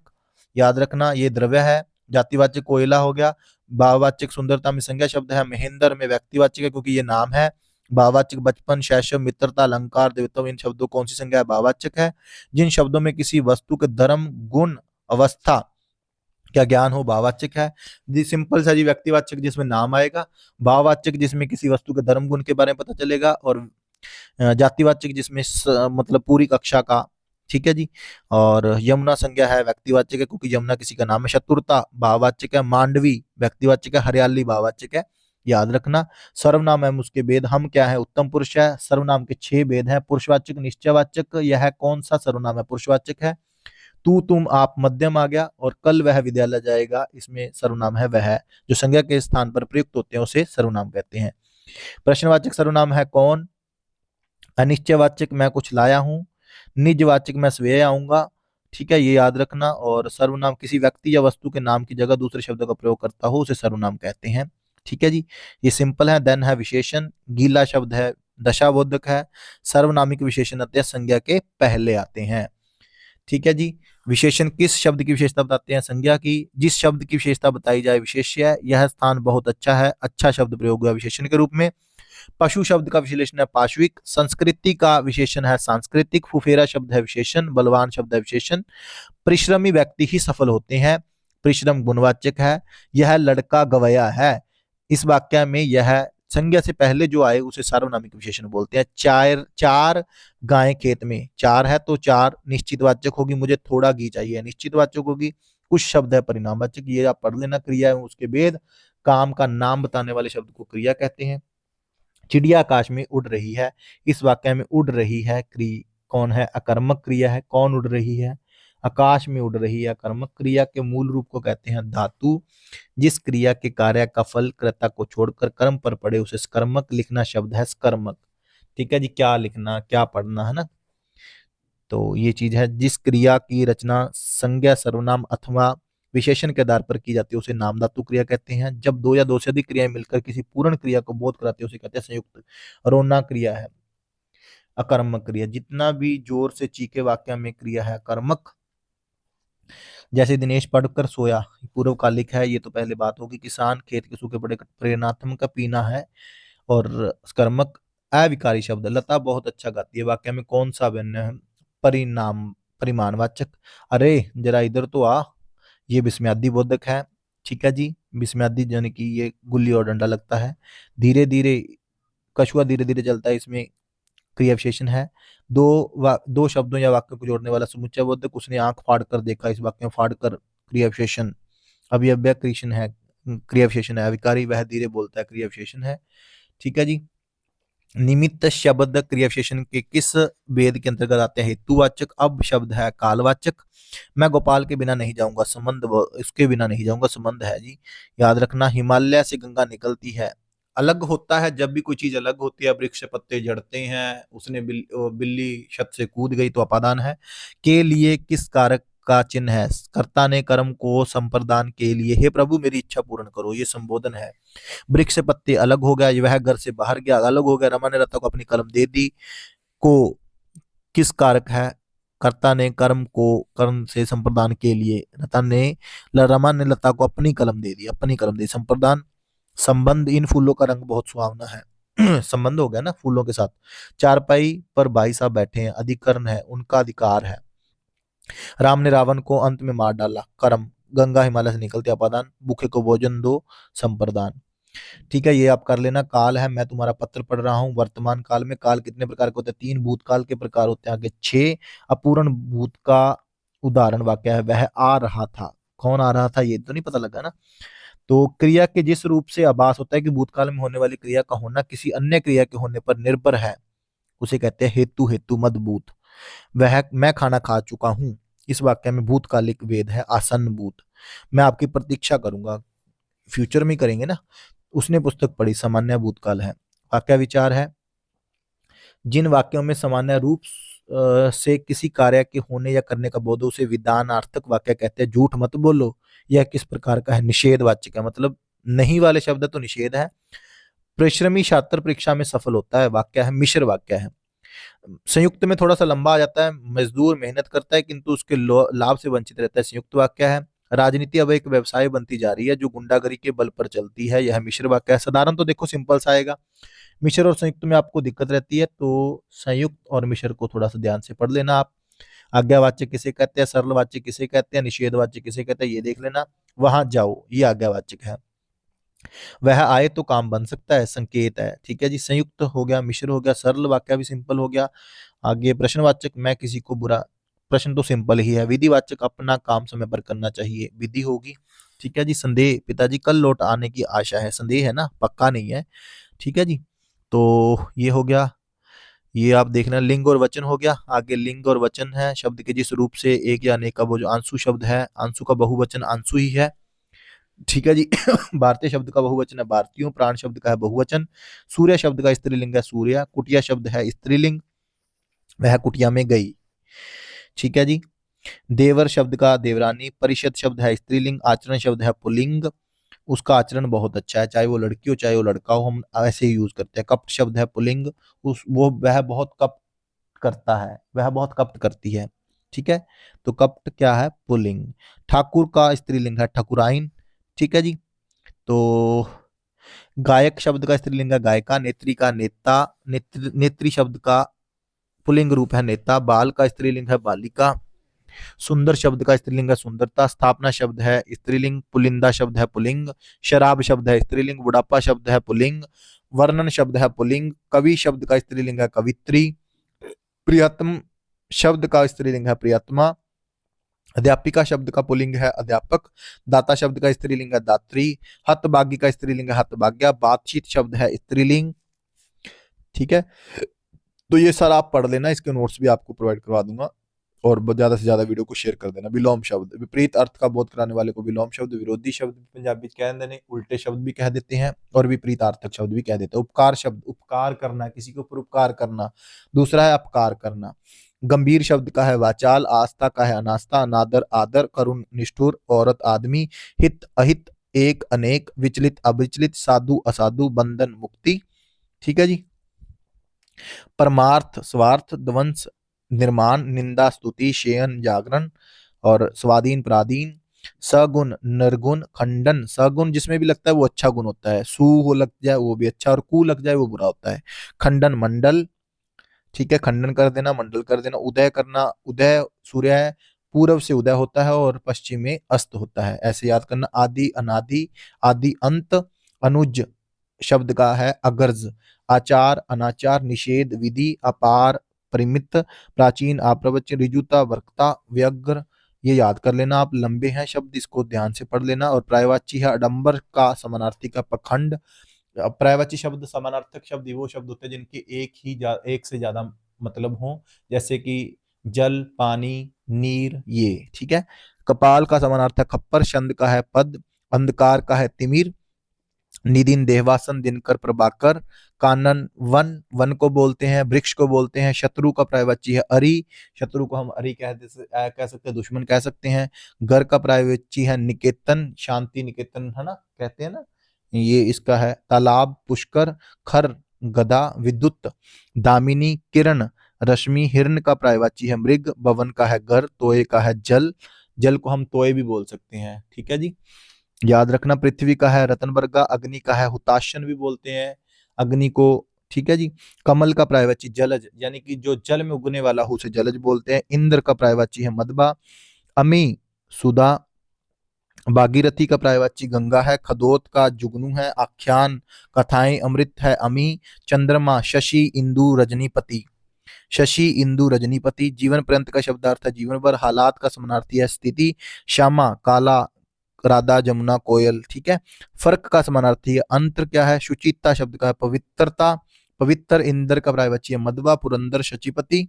याद रखना ये द्रव्य है, जातिवाचक कोयला हो गया। भाववाचक सुंदरता में संज्ञा शब्द है, महेंद्र में व्यक्तिवाचक है क्योंकि ये नाम है। भाववाचक बचपन, शैशव, मित्रता, अलंकार, देवत्व, इन शब्दों कौन सी संज्ञा है, भाववाचक है। जिन शब्दों में किसी वस्तु के धर्म, गुण, अवस्था क्या ज्ञान हो, भाववाचक है। जी सिंपल सा जी, व्यक्तिवाचक जिसमें नाम आएगा, भाववाचक जिसमें किसी वस्तु के धर्म गुण के बारे में पता चलेगा, और जातिवाचक जिसमें मतलब पूरी कक्षा का, ठीक है जी। और यमुना संज्ञा है, व्यक्तिवाचक है क्योंकि यमुना किसी का नाम है। चतुरता भाववाचक है, मांडवी व्यक्तिवाचक है, हरियाली भाववाचक है, याद रखना। सर्वनाम है उसके भेद, हम क्या है, उत्तम पुरुष है। सर्वनाम के 6 भेद हैं। पुरुषवाचक, निश्चयवाचक, यह कौन सा सर्वनाम है, पुरुषवाचक है। तू, तुम, आप मध्यम आ गया, और कल वह विद्यालय जाएगा, इसमें सर्वनाम है वह, जो संज्ञा के स्थान पर प्रयुक्त होते हैं उसे सर्वनाम कहते हैं। प्रश्नवाचक सर्वनाम है कौन। अनिश्चयवाचक मैं कुछ लाया हूं। निजवाचक मैं सवेरे आऊंगा, ठीक है, ये याद रखना। और सर्वनाम किसी व्यक्ति या वस्तु के नाम की जगह दूसरे शब्दों का प्रयोग करता हो उसे सर्वनाम कहते हैं, ठीक है जी। ये सिंपल है। देन है विशेषण, गीला शब्द है, दशाबोधक है। सर्वनामिक विशेषण आते हैं संज्ञा के पहले आते हैं, ठीक है जी। विशेषण किस शब्द की विशेषता बताते हैं, संज्ञा की। जिस शब्द की विशेषता बताई जाए विशेष्य है। यह स्थान बहुत अच्छा है, अच्छा शब्द प्रयोग हुआ विशेषण के रूप में। पशु शब्द का विशेषण है पाश्विक। संस्कृति का विशेषण है सांस्कृतिक। फुफेरा शब्द है विशेषण, बलवान शब्द है विशेषण। परिश्रमी व्यक्ति ही सफल होते हैं, परिश्रम गुणवाचक है। यह लड़का गवैया है, इस वाक्य में यह संज्ञा से पहले जो आए उसे सार्वनामिक विशेषण बोलते हैं। चार चार गायें खेत में, चार है तो चार निश्चितवाचक होगी, मुझे थोड़ा घी चाहिए निश्चितवाचक होगी। कुछ शब्द है परिणामवाचक, ये आप पढ़ लेना। क्रिया है उसके भेद, काम का नाम बताने वाले शब्द को क्रिया कहते हैं। चिड़िया आकाश में उड़ रही है, इस वाक्य में उड़ रही है कौन है, अकर्मक क्रिया है। कौन उड़ रही है, आकाश में उड़ रही है, अकर्मक क्रिया के मूल रूप को कहते हैं धातु। जिस क्रिया के कार्य का फल कर्ता को छोड़कर कर्म पर पड़े उसे स्कर्मक लिखना शब्द है स्कर्मक, ठीक है जी। क्या लिखना, क्या पढ़ना है ना, तो ये चीज है। जिस क्रिया की रचना संज्ञा, सर्वनाम अथवा विशेषण के आधार पर की जाती है उसे नाम धातु क्रिया कहते हैं। जब दो या दो से अधिक क्रियाएं मिलकर किसी पूर्ण क्रिया को बोध कराती है उसे कहते हैं संयुक्त। रोना क्रिया है, अकर्मक क्रिया। जितना भी जोर से चीखे वाक्य में क्रिया है अकर्मक। जैसे दिनेश पढ़कर सोया, पूर्व कालिक है, ये तो पहले बात होगी। किसान खेत के सूखे पड़े, प्रेरणात्मक का पीना है। और कर्मक अविकारी शब्द, लता बहुत अच्छा गाती है, वाक्य में कौन सा व्यंजन है, परिणाम परिमाणवाचक। अरे जरा इधर तो आ, ये विस्मयादि बोधक है, ठीक है जी। विस्मयादि यानी कि ये गुल्ली और डंडा लगता है। धीरे धीरे, कछुआ धीरे धीरे चलता है, इसमें क्रिया विशेषण है। दो शब्दों या वाक्य को जोड़ने वाला समुच्चय बोधक। उसने आंख फाड़ कर देखा, इस वाक्य में फाड़ कर क्रिया विशेषण। अव्यय क्रिएशन है, क्रिया विशेषण है। अविकारी वह धीरे बोलता है, क्रिया विशेषण है, ठीक है जी। निमित्त शब्द क्रिया विशेषण के किस भेद के अंतर्गत आते हैं, हेतुवाचक। अब शब्द है कालवाचक। मैं गोपाल के बिना नहीं जाऊंगा, संबंध इसके बिना नहीं जाऊंगा, संबंध है जी, याद रखना। हिमालय से गंगा निकलती है, अलग होता है जब भी कोई चीज अलग होती है। वृक्ष पत्ते झड़ते हैं, उसने बिल्ली छत से कूद गई तो अपादान है। के लिए किस कारक का चिन्ह है। कर्ता ने कर्म को संप्रदान के लिए, हे प्रभु मेरी इच्छा पूर्ण करो, ये संबोधन है। वृक्ष से पत्ते अलग हो गया, वह घर से बाहर गया, अलग हो गया। रमा ने लता को अपनी कलम दे दी। को किस कारक है? कर्ता ने कर्म को कर्म से संप्रदान के लिए, रमा ने लता को अपनी कलम दे दी, अपनी कलम दी। संप्रदान संबंध, इन फूलों का रंग बहुत सुहावना है। संबंध हो गया ना फूलों के साथ। चारपाई पर भाई साहब बैठे हैं, अधिकरण है, उनका अधिकार है। राम ने रावण को अंत में मार डाला, कर्म। गंगा हिमालय से निकलते अपादान, भूखे को भोजन दो, संप्रदान। ठीक है, ये आप कर लेना। काल है, मैं तुम्हारा पत्र पढ़ रहा हूँ। वर्तमान काल में काल कितने प्रकार के होते हैं? 3। भूतकाल के प्रकार होते हैं आगे 6। अपूर्ण भूत का उदाहरण वाक्य है, वह आ रहा था। कौन आ रहा था, ये तो नहीं पता लगा ना। तो क्रिया के जिस रूप से आभास होता है कि भूतकाल में होने वाली क्रिया का होना किसी अन्य क्रिया के होने पर निर्भर है, उसे कहते हैं हेतु। हेतु मदभूत। वह, मैं खाना खा चुका हूं, इस वाक्य में भूतकालिक वेद है, आसन्न भूत। मैं आपकी प्रतीक्षा करूंगा, फ्यूचर में करेंगे ना। उसने पुस्तक पढ़ी, सामान्य भूतकाल है। वाक्य विचार है, जिन वाक्यों में सामान्य रूप से किसी कार्य के होने या करने का बोध हो उसे विधानार्थक वाक्य कहते हैं। झूठ मत बोलो, यह किस प्रकार का है? निषेधवाचक है, मतलब नहीं वाले शब्द तो निषेध है। परिश्रमी छात्र परीक्षा में सफल होता है, वाक्य है, मिश्र वाक्य है। संयुक्त में थोड़ा सा लंबा आ जाता है, मजदूर मेहनत करता है किंतु उसके लाभ से वंचित रहता है, संयुक्त वाक्य है। राजनीति अब एक व्यवसाय बनती जा रही है जो गुंडागरी के बल पर चलती है, यह मिश्र वाक्य है। साधारण तो देखो सिंपल सा आएगा, मिश्र और संयुक्त में आपको दिक्कत रहती है तो संयुक्त और मिश्र को थोड़ा सा ध्यान से पढ़ लेना आप। आज्ञावाच्य किसे कहते हैं, सरलवाच्य किसे कहते हैं, निषेधवाच्य किसे कहते हैं, ये देख लेना। वहां जाओ, ये आज्ञावाचक है। वह आए तो काम बन सकता है, संकेत है। ठीक है जी, संयुक्त हो गया, मिश्र हो गया, सरल वाक्य भी सिंपल हो गया। आगे प्रश्नवाचक, मैं किसी को बुरा, प्रश्न तो सिंपल ही है। विधिवाचक, अपना काम समय पर करना चाहिए, विधि होगी। ठीक है जी। संदेह, पिताजी कल लौट आने की आशा है, संदेह है ना, पक्का नहीं है। ठीक है जी, तो ये हो गया, ये आप देखना। लिंग और वचन हो गया। आगे लिंग और वचन है, शब्द के जिस रूप से एक या अनेक का वो जो आंसू शब्द है, आंसू का बहुवचन आंसू ही है। ठीक है जी। भारतीय शब्द का बहुवचन है भारतीयों, प्राण शब्द का है बहुवचन, सूर्य शब्द का स्त्रीलिंग है सूर्या, कुटिया शब्द है स्त्रीलिंग, वह कुटिया में गई। ठीक है जी। देवर शब्द का देवरानी, परिषद शब्द है स्त्रीलिंग, आचरण शब्द है पुल्लिंग, उसका आचरण बहुत अच्छा है, चाहे वो लड़की हो चाहे वो लड़का हो, हम ऐसे ही यूज करते हैं। कपट शब्द है पुल्लिंग, उस वो वह बहुत कपट करता है, वह बहुत कपट करती है। ठीक है, तो कपट क्या है, पुल्लिंग। ठाकुर का स्त्रीलिंग है ठकुराइन। ठीक है जी। तो गायक शब्द का स्त्रीलिंग है गायिका, नेत्री का नेता, नेत्री शब्द का पुल्लिंग रूप है नेता, बाल का स्त्रीलिंग है बालिका, सुंदर शब्द का स्त्रीलिंग है सुंदरता, स्थापना शब्द है स्त्रीलिंग, पुलिंदा शब्द है पुलिंग, शराब शब्द है स्त्रीलिंग, बुढ़ापा शब्द है पुलिंग, वर्णन शब्द है पुलिंग, कवि शब्द का स्त्रीलिंग है कवित्री, प्रियतम शब्द का स्त्रीलिंग है प्रियतमा, अध्यापिका शब्द का पुल्लिंग है अध्यापक, दाता शब्द का स्त्रीलिंग है दात्री, हतभागी का स्त्रीलिंग है हतभाग्या, बातचीत शब्द है स्त्रीलिंग। ठीक है, तो ये सारा आप पढ़ लेना, इसके नोट्स भी आपको प्रोवाइड करवा दूंगा। और ज्यादा से ज्यादा वीडियो को शेयर कर देना। विलोम शब्द, विपरीत अर्थ का बोध कराने वाले को विलोम शब्द, विरोधी शब्द पंजाबी कह देने, उल्टे शब्द भी कह देते हैं और विपरीतार्थक शब्द भी कह देते हैं। उपकार शब्द, उपकार करना, किसी के ऊपर उपकार करना। दूसरा है अपकार करना। गंभीर शब्द का है वाचाल, आस्था का है अनास्था, अनादर आदर, करुण निष्ठुर, औरत आदमी, हित अहित, एक अनेक, विचलित अविचलित, साधु असाधु, बंधन मुक्ति। ठीक है जी। परमार्थ स्वार्थ, ध्वंस निर्माण, निंदा स्तुति, शयन जागरण और स्वाधीन पराधीन। सगुण निर्गुण, खंडन, सगुण जिसमें भी लगता है वो अच्छा गुण होता है, सु हो लग जाए वो भी अच्छा और कु लग जाए वो बुरा होता है। खंडन मंडल, ठीक है, खंडन कर देना, मंडल कर देना। उदय करना, उदय सूर्य है, पूर्व से उदय होता है और पश्चिम में अस्त होता है, ऐसे याद करना। आदि अनादि, आदि अंत। अनुज शब्द का है अगर्ज, आचार अनाचार, निषेध विधि, अपार परिमित, प्राचीन अप्रवचन, ऋजुता वर्कता, व्यग्र, ये याद कर लेना आप। लंबे हैं शब्द, इसको ध्यान से पढ़ लेना। और पर्यायवाची है आडंबर का समानार्थी का पखंड। पर्यायवाची शब्द समानार्थक शब्द वो शब्द होते हैं जिनके एक से ज्यादा मतलब हो, जैसे कि जल, पानी, नीर, ये। ठीक है। कपाल का समानार्थक खप्पर, छंद का है पद, अंधकार का है तिमिर, निदिन, देहवासन, दिनकर, प्रभाकर। कानन, वन, वन को बोलते हैं, वृक्ष को बोलते हैं। शत्रु का पर्यायवाची है अरि, शत्रु को हम अरि कह सकते हैं, दुश्मन कह सकते हैं। घर का पर्यायवाची है निकेतन, शांति निकेतन है ना, कहते हैं ना, ये इसका है। तालाब, पुष्कर। खर, गदा, विद्युत। दामिनी, किरण। रश्मि, हिरण का पर्यायवाची है मृग। भवन का है घर। तोय का है जल, जल को हम तोय भी बोल सकते हैं, ठीक है जी। याद रखना, पृथ्वी का है रत्नबर्गा। अग्नि का है हुताशन भी बोलते हैं अग्नि को, ठीक है जी। कमल का पर्यायवाची जलज, यानी कि जो जल में उगने वाला हो उसे जलज बोलते हैं। इंद्र का पर्यायवाची है मदबा। अमी, सुधा। भागीरथी का पर्यायवाची गंगा है। खदोत का जुगनू है। आख्यान, कथाएं, अमृत है अमी। चंद्रमा, शशि, इंदु, रजनीपति। शशि, इंदु, रजनीपति। जीवन पर्यंत का शब्दार्थ है जीवन भर। हालात का समानार्थी है स्थिति। श्यामा, काला, राधा, जमुना, कोयल, ठीक है। फर्क का समानार्थी है अंतर, क्या है, शुचिता शब्द का है पवित्रता। पवित्र, इंद्र का पर्यायवाची है मधवा। पुरंदर, शचीपति,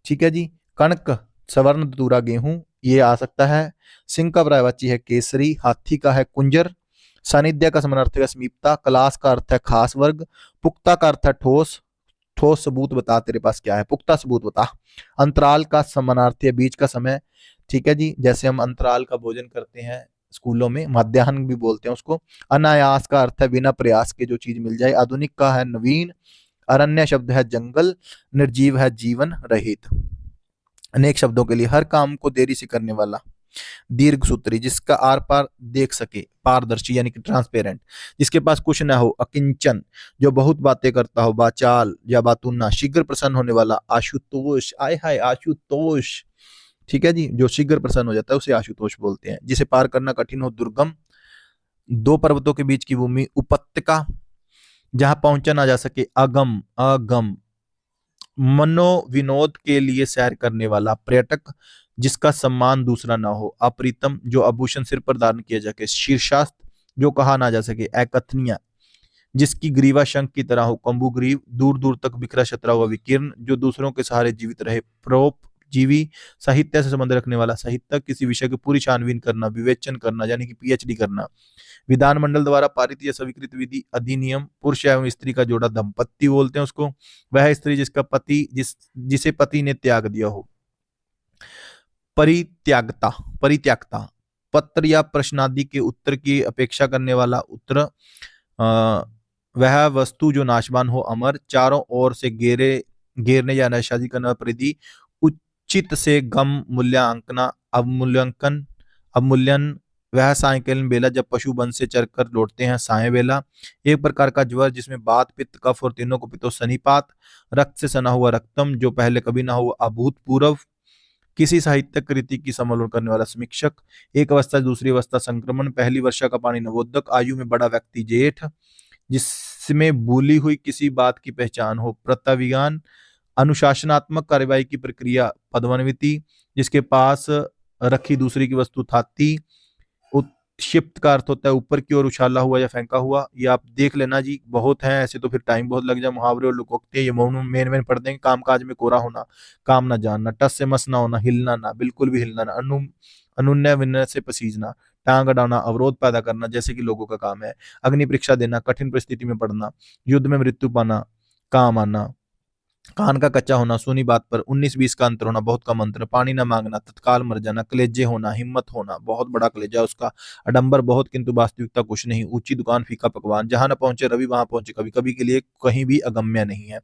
ठीक है जी। कणक, सवर्ण, दूरा, गेहूं, ये आ सकता है। सिंह का पर्यायवाची है केसरी। हाथी का है कुंजर। सानिध्य का समानार्थी है समीपता। क्लास का अर्थ है खास वर्ग। पुख्ता का अर्थ है ठोस। ठोस सबूत बता, तेरे पास क्या है, पुख्ता सबूत बता। अंतराल का समानार्थी है बीच का समय, ठीक है जी। जैसे हम अंतराल का भोजन करते हैं स्कूलों में, मध्याह्न भी बोलते हैं उसको। अनायास का अर्थ है बिना प्रयास के जो चीज मिल जाए। आधुनिक का है नवीन। अरण्य शब्द है जंगल। निर्जीव है जीवन रहित। अनेक शब्दों के लिए, हर काम को देरी से करने वाला। दीर्घ सूत्री, जिसका आर पार देख सके, पारदर्शी यानी कि ट्रांसपेरेंट। जिसके पास कुछ ना हो, अकिंचन। जो बहुत बातें करता हो, बाचाल या बातुन्ना। शीघ्र प्रसन्न होने वाला, आशुतोष। आय हाय, आशुतोष, ठीक है जी। जो शीघ्र प्रसन्न हो जाता है उसे आशुतोष बोलते हैं। जिसे पार करना कठिन हो, दुर्गम। दो पर्वतों के बीच की भूमि, उपत्यका। जहां पहुंचा ना जा सके, अगम, अगम। मनोविनोद के लिए सैर करने वाला, पर्यटक। जिसका सम्मान दूसरा ना हो, अप्रीतम। जो आभूषण सिर पर धारण किया जाके, शीर्षास्त्र। जो कहा ना जा सके, अकथनीय। जिसकी ग्रीवा शंख की तरह हो, कंबुग्रीव। दूर दूर तक बिखरा छतरा हुआ, विकीर्ण। जो दूसरों के सहारे जीवित रहे, जीवी। साहित्य से संबंध रखने वाला, साहित्यक। किसी विषय की पूरी छानबीन करना, विवेचन करना, यानी कि पीएचडी करना। विधानमंडल द्वारा पारित या स्वीकृत विधि, अधिनियम। पुरुष एवं स्त्री का जोड़ा, दंपत्ति बोलते हैं उसको। वह स्त्री जिसका पति जिसे पति ने त्याग दिया हो, परित्यागता, परित्यागता। पत्र या प्रश्न आदि के उत्तर की अपेक्षा करने वाला, उत्तर। वह वस्तु जो नाशवान हो, अमर। चारों ओर से घेरने या नशाजी करना, परिधि। उचित से गम, मूल्यांकना, अवमूल्यांकन, अवमूल्यन। वह सायंकालीन बेला जब पशु वन से चरकर लौटते हैं, साय बेला। एक प्रकार का ज्वर जिसमें वात, पित्त, कफ और तीनों को पित्तो, सनिपात। रक्त से सना हुआ, रक्तम। जो पहले कभी ना हुआ, अभूतपूर्व। किसी साहित्यिक कृति की समालोचना करने वाला, समीक्षक। एक अवस्था से दूसरी अवस्था, संक्रमण। पहली वर्षा का पानी, नवोदक। आयु में बड़ा व्यक्ति, जेठ। जिसमें भूली हुई किसी बात की पहचान हो, प्रत्यविज्ञान। अनुशासनात्मक कार्यवाही की प्रक्रिया, पदोन्नति। जिसके पास रखी दूसरी की वस्तु, थाती। उत्क्षिप्त का अर्थ होता है ऊपर की ओर उछाला हुआ या फेंका हुआ। ये आप देख लेना जी, बहुत है ऐसे तो फिर टाइम बहुत लग जाए। मुहावरे और लोकोक्ति, ये मेन मेन पढ़ देंगे। काम काज में कोरा होना, काम ना जानना। टस से मस ना होना, हिलना ना, बिल्कुल भी हिलना ना। अनुन्नय विनय से पसीजना। टांग अड़ाना, अवरोध पैदा करना, जैसे कि लोगों का काम है। अग्नि परीक्षा देना, कठिन परिस्थिति में पड़ना। युद्ध में मृत्यु पाना, काम आना। कान का कच्चा होना, सुनी बात पर 19-20 का अंतर होना, बहुत कम अंतर। पानी न मांगना, तत्काल मर जाना। कलेजे होना, हिम्मत होना, बहुत बड़ा कलेजा उसका। आडंबर बहुत किंतु वास्तविकता कुछ नहीं। ऊंची दुकान, फीका पकवान। जहां न पहुंचे रवि वहां पहुंचे कभी, कभी के लिए कहीं भी अगम्य नहीं है।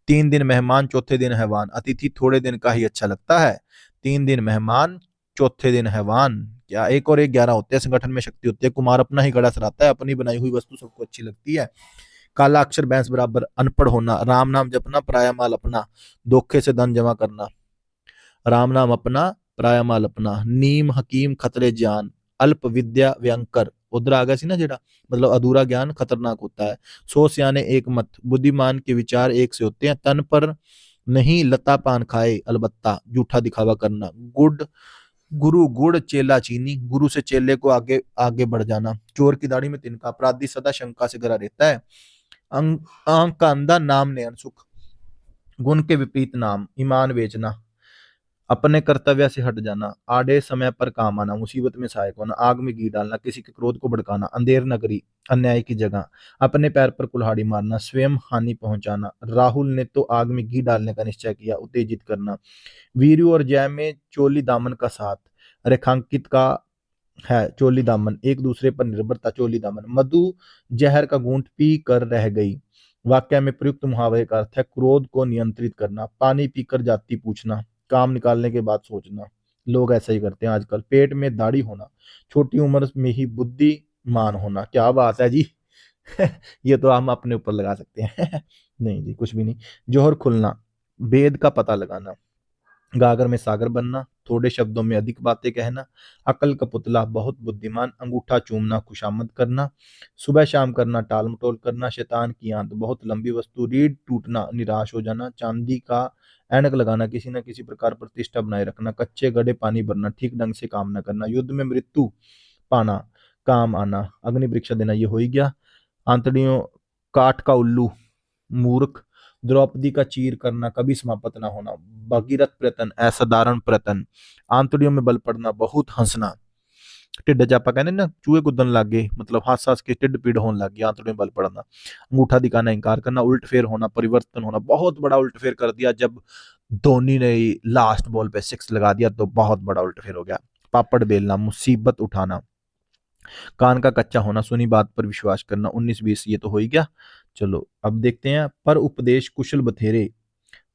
3 दिन मेहमान, चौथे दिन हैवान। अतिथि थोड़े दिन का ही अच्छा लगता है। 3 दिन मेहमान, चौथे दिन हैवान। क्या एक और एक 11 होते हैं, संगठन में शक्ति होती है। कुमार अपना ही गड़ा सराता है, अपनी बनाई हुई वस्तु सबको अच्छी लगती है। काला अक्षर भैंस बराबर, अनपढ़ होना। राम नाम जपना, पराया माल अपना। धोखे से धन जमा करना। राम नाम अपना, पराया माल अपना। नीम, हकीम, खतरे ज्ञान। अल्प विद्या, व्यंकर। उधर आ गया सी ना जेड़ा, मतलब अधूरा ज्ञान खतरनाक होता है। 100 सियाने एक मत। बुद्धिमान के विचार एक से होते हैं। तन पर नहीं लता पान खाए, अलबत्ता झूठा दिखावा करना। गुरु गुड़, चेला चीनी। गुरु से चेले को आगे आगे बढ़ जाना। चोर की दाढ़ी में तिनका। अपराधी सदा शंका से घिरा रहता है। आंख का अंधा, नाम ने अनसुख। गुण के विपरीत नाम, ईमान बेचना। अपने कर्तव्य से हट जाना, आड़े समय पर काम आना, मुसीबत में सहायक होना, आग में घी डालना, किसी के क्रोध को भड़काना, अंधेर नगरी, अन्याय की जगह, अपने पैर पर कुल्हाड़ी मारना, स्वयं हानि पहुंचाना। राहुल ने तो आग में घी डालने का निश्चय किया, उत्तेजित करना। वीरू और जय में चोली दामन का साथ रेखांकित का है, चोली दामन एक दूसरे पर निर्भरता, चोली दामन। मधु जहर का घूंट पी कर रह गई, वाक्य में प्रयुक्त मुहावरे का अर्थ है क्रोध को नियंत्रित करना, पानी पीकर जाति पूछना, काम निकालने के बाद सोचना। लोग ऐसा ही करते हैं आजकल। पेट में दाढ़ी होना, छोटी उम्र में ही बुद्धिमान होना। क्या बात है जी। ये तो हम अपने ऊपर लगा सकते हैं। नहीं जी, कुछ भी नहीं। जोहर खुलना, वेद का पता लगाना, गागर में सागर बनना, थोड़े शब्दों में अधिक बातें कहना, अकल का पुतला बहुत बुद्धिमान, अंगूठा चूमना, खुशामद करना, सुबह शाम करना, टाल मटोल करना, शैतान की आंत, बहुत लंबी वस्तु, रीढ़ टूटना, निराश हो जाना, चांदी का ऐनक लगाना, किसी न किसी प्रकार प्रतिष्ठा बनाए रखना, कच्चे गड्ढे पानी भरना, ठीक ढंग से काम न करना, युद्ध में मृत्यु पाना, काम आना, अग्नि परीक्षा देना, ये हो ही गया। आंतड़ियों काठ का उल्लू, मूर्ख, द्रौपदी का चीर करना, कभी समाप्त ना होना, भगीरथ प्रयत्न, असाधारण प्रयत्न, आंतड़ियों में बल पड़ना, बहुत हंसना, ਢਿੱਡ 'ਚ ਆਪਾਂ ਕਹਿੰਦੇ ना चूहे कूदन लग गए, मतलब हंस हंस के ढिੱਡ पीड़ होने लग गई, आंतड़ियों में बल पड़ना, अंगूठा दिखाना, इंकार करना, उल्ट फेर होना, परिवर्तन होना, बहुत बड़ा उल्ट फेर कर दिया जब धोनी ने लास्ट बॉल पे सिक्स लगा दिया तो बहुत बड़ा उल्ट फेर हो गया। पापड़ बेलना, मुसीबत उठाना, कान का कच्चा होना, सुनी बात पर विश्वास करना, 19-20 ये तो हो ही गया। चलो अब देखते हैं, पर उपदेश कुशल बथेरे,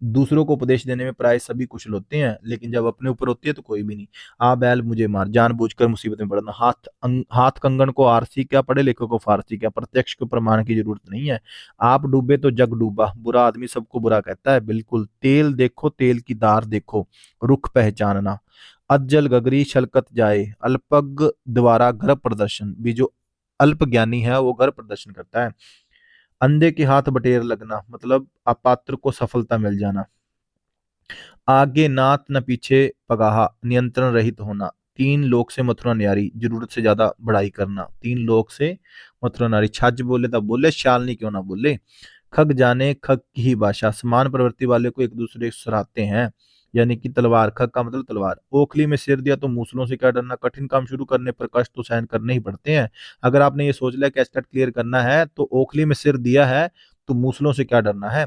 दूसरों को उपदेश देने में प्राय सभी कुशल होते हैं, लेकिन जब अपने ऊपर होती है तो कोई भी नहीं। आ बैल मुझे मार, जानबूझकर मुसीबत में पड़ना, हाथ कंगन को आरसी क्या, पढ़े लिखे को फारसी क्या, प्रत्यक्ष को प्रमाण की जरूरत नहीं है। आप डूबे तो जग डूबा, बुरा आदमी सबको बुरा कहता है, बिल्कुल। तेल देखो, तेल की धार देखो, रुख पहचानना, अज्जल गगरी छलकत जाए, अल्पज्ञ द्वारा गर्भ प्रदर्शन, भी जो अल्प ज्ञानी है वो गर्भ प्रदर्शन करता है। अंधे के हाथ बटेर लगना, मतलब अपात्र को सफलता मिल जाना। आगे नात न पीछे पगाहा, नियंत्रण रहित होना। तीन लोग से मथुरा न्यारी, जरूरत से ज्यादा बड़ाई करना। तीन लोग से मथुरा नारी, छज बोले तब बोले, शालनी क्यों ना बोले। खग जाने खग की ही भाषा, समान प्रवृत्ति वाले को एक दूसरे से सराहते हैं, यानी कि तलवार, खग का मतलब तलवार। ओखली में सिर दिया तो मूसलों से क्या डरना, कठिन काम शुरू करने पर कष्ट तो सहन करने ही पड़ते हैं। अगर आपने ये सोच लिया कि एस्टेट क्लियर करना है तो ओखली में सिर दिया है तो मूसलों से क्या डरना है।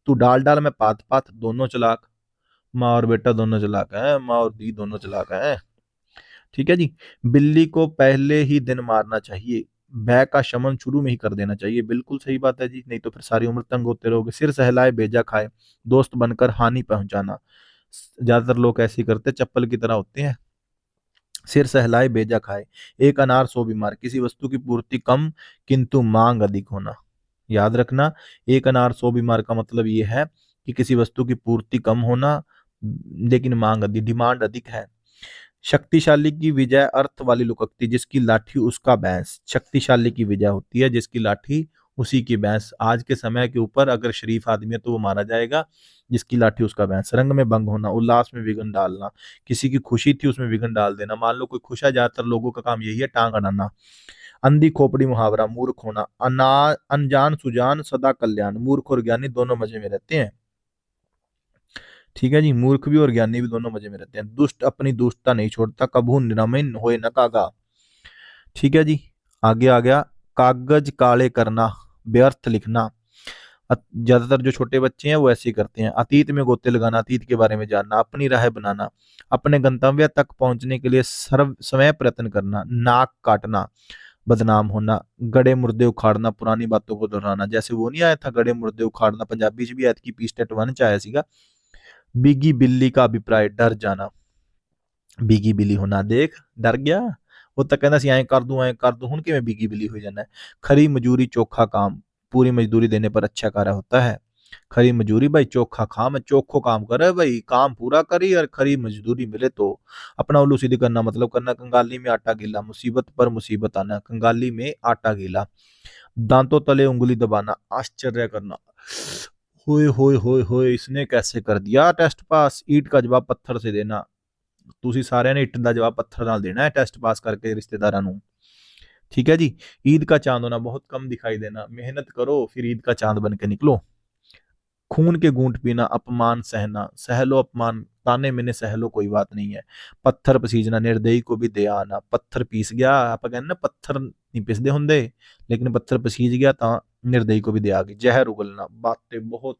तू डाल डाल में पात पात, दोनों चलाक, माँ और बेटा दोनों चलाक हैं, माँ और दी दोनों चलाक हैं। ठीक है जी। बिल्ली को पहले ही दिन मारना चाहिए, भय का शमन शुरू में ही कर देना चाहिए, बिल्कुल सही बात है जी, नहीं तो फिर सारी उम्र तंग होते रहोगे। सिर सहलाए बेजा खाए, दोस्त बनकर हानि पहुंचाना, ज्यादातर लोग ऐसे ही करते, चप्पल की तरह होते हैं। सिर सहलाए बेजा खाए, एक अनार सौ बीमार, किसी वस्तु की पूर्ति कम किंतु मांग अधिक होना। याद रखना, एक अनार सौ बीमार का मतलब ये है कि किसी वस्तु की पूर्ति कम होना लेकिन मांग अधिक, डिमांड अधिक है। शक्तिशाली की विजय, अर्थ वाली लुककती, जिसकी लाठी उसका भैंस। शक्तिशाली की विजय होती है जिसकी लाठी उसी की भैंस। आज के समय के ऊपर अगर शरीफ आदमी है तो वो मारा जाएगा, जिसकी लाठी उसका भैंस। रंग में भंग होना, उल्लास में विघ्न डालना, किसी की खुशी थी उसमें विघ्न डाल देना। मान लो कोई खुश है, ज्यादातर लोगों का काम यही है, टांग अड़ाना। अंधी खोपड़ी मुहावरा, मूर्ख होना। अनजान सुजान सदा कल्याण, मूर्ख और ज्ञानी दोनों मजे में रहते हैं। ठीक है जी, मूर्ख भी और ज्ञानी भी दोनों मजे में रहते हैं। दुष्ट अपनी दुष्टता नहीं छोड़ता, कभू निरामय होए न कागा। ठीक है जी, आगे आ गया, कागज काले करना, व्यर्थ लिखना। ज्यादातर जो छोटे बच्चे हैं वो ऐसे ही करते हैं। अतीत में गोते लगाना, अतीत के बारे में जानना, अपनी राह बनाना, अपने गंतव्य तक पहुंचने के लिए सर्व समय प्रयत्न करना। नाक काटना, बदनाम होना। गड़े मुर्दे उखाड़ना, पुरानी बातों को दोहराना, जैसे वो नहीं आया था गड़े मुर्दे उखाड़ना, पंजाबी च भी ऐतकी पी स्टेट 1 च आया सीगा। बिगी बिल्ली का अभिप्राय, डर जाना। बिगी बिली होना, देख डर गया, वो तो कहना सी ऐ कर दूं, हुण किवें बिगी बिली हो जाना है। खरी मजूरी चोखा काम, पूरी मजदूरी देने पर अच्छा कार्य होता है। खरी मजूरी भाई, चोखा काम है, चोखो काम करे भाई, काम पूरा करी और खरी मजदूरी मिले तो। अपना उल्लू सीधी करना, मतलब करना कंगाली में आटा गीला, मुसीबत पर मुसीबत आना, कंगाली में आटा गीला। दांतों तले उंगली दबाना, आश्चर्य करना, होए होए होए होए इसने कैसे कर दिया टेस्ट पास। ईंट का जवाब पत्थर से देना, ਤੁਸੀਂ ਸਾਰਿਆਂ ਨੇ ਇੱਟ ਦਾ जवाब पत्थर ਨਾਲ देना है टेस्ट पास करके रिश्तेदारों ਨੂੰ। ठीक है जी। ईद का चांद होना, बहुत कम दिखाई देना, मेहनत करो फिर ईद का चांद बन के निकलो। खून के घूंट पीना, अपमान सहना, सह लो अपमान, ताने मैंने सह लो, कोई बात नहीं है। पत्थर पसीजना, निर्दयी को भी दया आना। पत्थर पीस गया, आप कहते ना पत्थर नहीं पिसदे हुंदे, लेकिन पत्थर पसीज गया ता निर्दयी को भी दया आ गई। जहर उगलना, बातें बहुत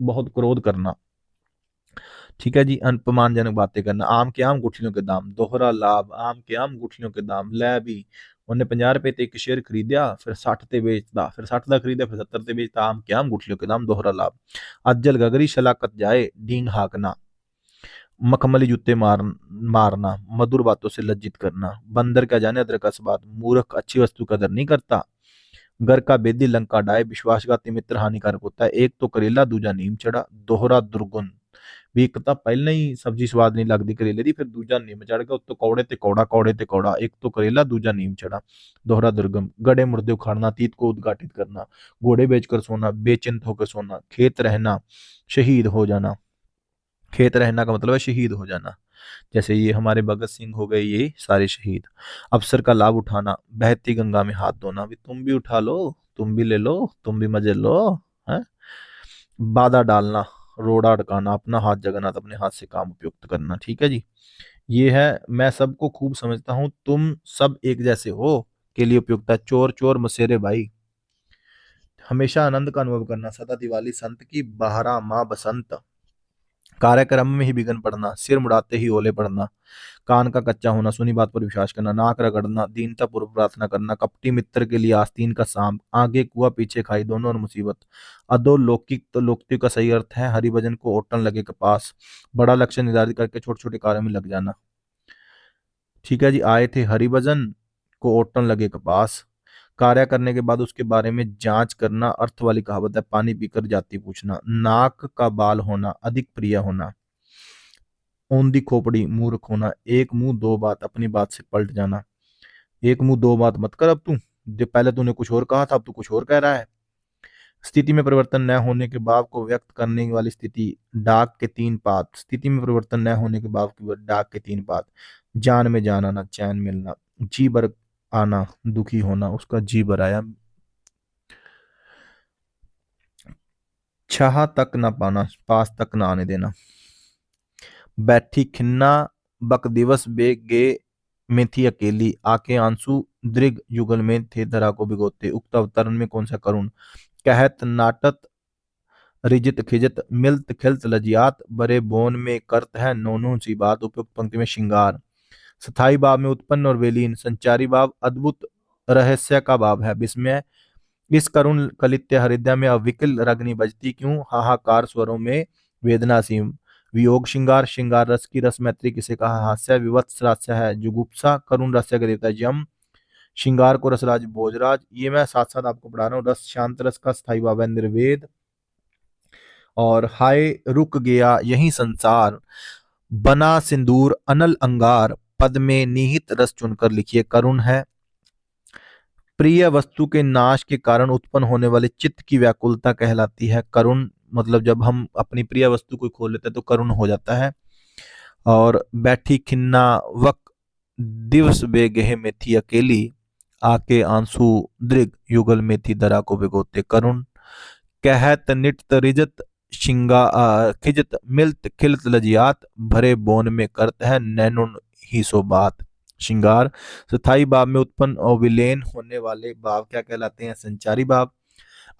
बहुत क्रोध करना, ठीक है जी। अपमानजनक बातें करना। आम के आम गुठलियों के दाम, दोहरा लाभ, आम के आम गुठलियों के दाम। लै भी ਉਹਨੇ 50 ਰੁਪਏ ਤੇ ਇੱਕ ਸ਼ੇਅਰ ਖਰੀਦਿਆ, ਫਿਰ 60 ਤੇ ਵੇਚਦਾ, ਫਿਰ 60 ਦਾ ਖਰੀਦਿਆ, ਫਿਰ 70 ਤੇ ਵੇਚਦਾ। ਆਮ ਕੇ ਆਮ ਗੁठलियों के दाम, दोहरा लाभ। अज्जल गगरी शलाकत जाए, डींग हाँकना। मखमली जूते मारना, मधुर बातों से लज्जित करना। बंदर क्या जाने अदरक का स्वाद, मूर्ख अच्छी वस्तु कदर नहीं करता। घर का बेदी लंका डाय, विश्वासघाती मित्र हानिकारक होता है। एक तो करेला दूजा नीम चढ़ा, दोहरा दुर्गुण। ਵੀ ਇੱਕ ਤਾਂ ਪਹਿਲਾਂ ਹੀ ਸਬਜ਼ੀ ਸਵਾਦ ਨਹੀਂ ਲੱਗਦੀ ਕਰੇਲੇ ਦੀ, ਫਿਰ ਦੂਜਾ ਨਿੰਮ ਚੜ ਗਿਆ ਉੱਤੋਂ, ਕੌੜੇ ਤੇ ਕੌੜਾ, ਕੌੜੇ ਤੇ ਕੌੜਾ। ਇੱਕ तो करेला दूजा नीम चढ़ा, दोहरा दुर्गम। गड़े मुर्दे उखाड़ना, तीत को उद्घाटित करना। घोड़े बेचकर सोना, बेचिंत होकर सोना। खेत रहना, शहीद हो जाना। खेत रहना का मतलब है शहीद हो जाना, जैसे ये हमारे भगत सिंह हो गए, ये सारे शहीद। अवसर का लाभ उठाना, बहती गंगा में हाथ धोना, भी तुम भी उठा लो, तुम भी ले लो, तुम भी मजे लो, है। बाधा डालना, रोड़ा अटकाना, अपना हाथ जगन्नाथ, अपने हाथ से काम उपयुक्त करना, ठीक है जी। ये है मैं सबको खूब समझता हूं, तुम सब एक जैसे हो के लिए उपयुक्त है। चोर चोर मसेरे भाई, हमेशा आनंद का अनुभव करना, सदा दिवाली संत की, बहारा माँ बसंत। कार्यक्रम में ही विघ्न पड़ना, सिर मुड़ाते ही ओले पड़ना। कान का कच्चा होना, सुनी बात पर विश्वास करना। नाक रगड़ना, दीनता पूर्व प्रार्थना करना। कपटी मित्र के लिए आस्तीन का सांप, आगे कुआ पीछे खाई, दोनों और मुसीबत। अधोलौकिक तो लौकिक का सही अर्थ है हरिभजन को ओटन लगे कपास। बड़ा लक्ष्य निर्धारित करके छोटे छोटे कार्यों में लग जाना, ठीक है जी। आए थे हरिभजन को ओटन लगे कपास। कार्य करने के बाद उसके बारे में जांच करना, अर्थ वाली कहावत है। पानी पीकर जाति पूछना। नाक का बाल होना, अधिक प्रिय होना। औंधी खोपड़ी, मूर्ख होना। एक मुंह दो बात, अपनी बात से पलट जाना। एक मुंह दो बात मत कर अब तू, जो पहले तूने कुछ और कहा था अब तू कुछ और कह रहा है। स्थिति में परिवर्तन न होने के भाव को व्यक्त करने वाली स्थिति। डाक के तीन पात, स्थिति में परिवर्तन न होने के भाव की डाक के तीन पात। जान में जान आना, चैन मिलना। जी भर आना, दुखी होना, उसका जी भर आया। चाह तक न पाना, पास तक न आने देना। बैठी खिन्ना, बक दिवस बेग गे, में थी अकेली, आके आंसू दृग युगल में थे धरा को भिगोते। उक्त अवतरण में कौन सा करुण। कहत नाटत रिजित खिजत, मिलत खिलत लजियात, बरे बोन में करत है नोनू सी बात। उपयुक्त पंक्ति में श्रृंगार। स्थाई भाव में उत्पन्न और वेलीन, संचारी भाव अद्भुत रहस्य का भाव है। विस्मय, इस करुण कलित्य हृदय में अविकल रग्नि बजती क्यों, हाहाकार स्वरों में वेदना सीम। वियोग श्रृंगार, श्रृंगार रस की रस मैत्री किसे कहा। हास्य विवत्स हास्य है। जुगुप्सा, करुण रस्य का देवता यम। श्रृंगार को रसराज भोजराज। ये मैं साथ साथ आपको पढ़ा रहा हूँ। रस शांत रस का स्थाई भाव है निर्वेद। और हाय रुक गया यही संसार, बना सिंदूर अनल अंगार, पद में निहित रस चुनकर लिखिए, करुण है। प्रिय वस्तु के नाश के कारण उत्पन्न होने वाले चित्त की व्याकुलता कहलाती है करुण। मतलब जब हम अपनी प्रिय वस्तु को खो लेते हैं तो करुण हो जाता है। और बैठी खिन्ना, वक दिवस बेगह में थी अकेली, आके आंसू दृग युगल में थी दरा को भिगोते, करुण। कहत नित रिजत खिजत, मिलत खिलत लजियात, भरे बोन में करत है नैनुन ही सो बात। श्रृंगार, स्थाई भाव में उत्पन्न और विलीन होने वाले भाव क्या कहलाते हैं, संचारी भाव।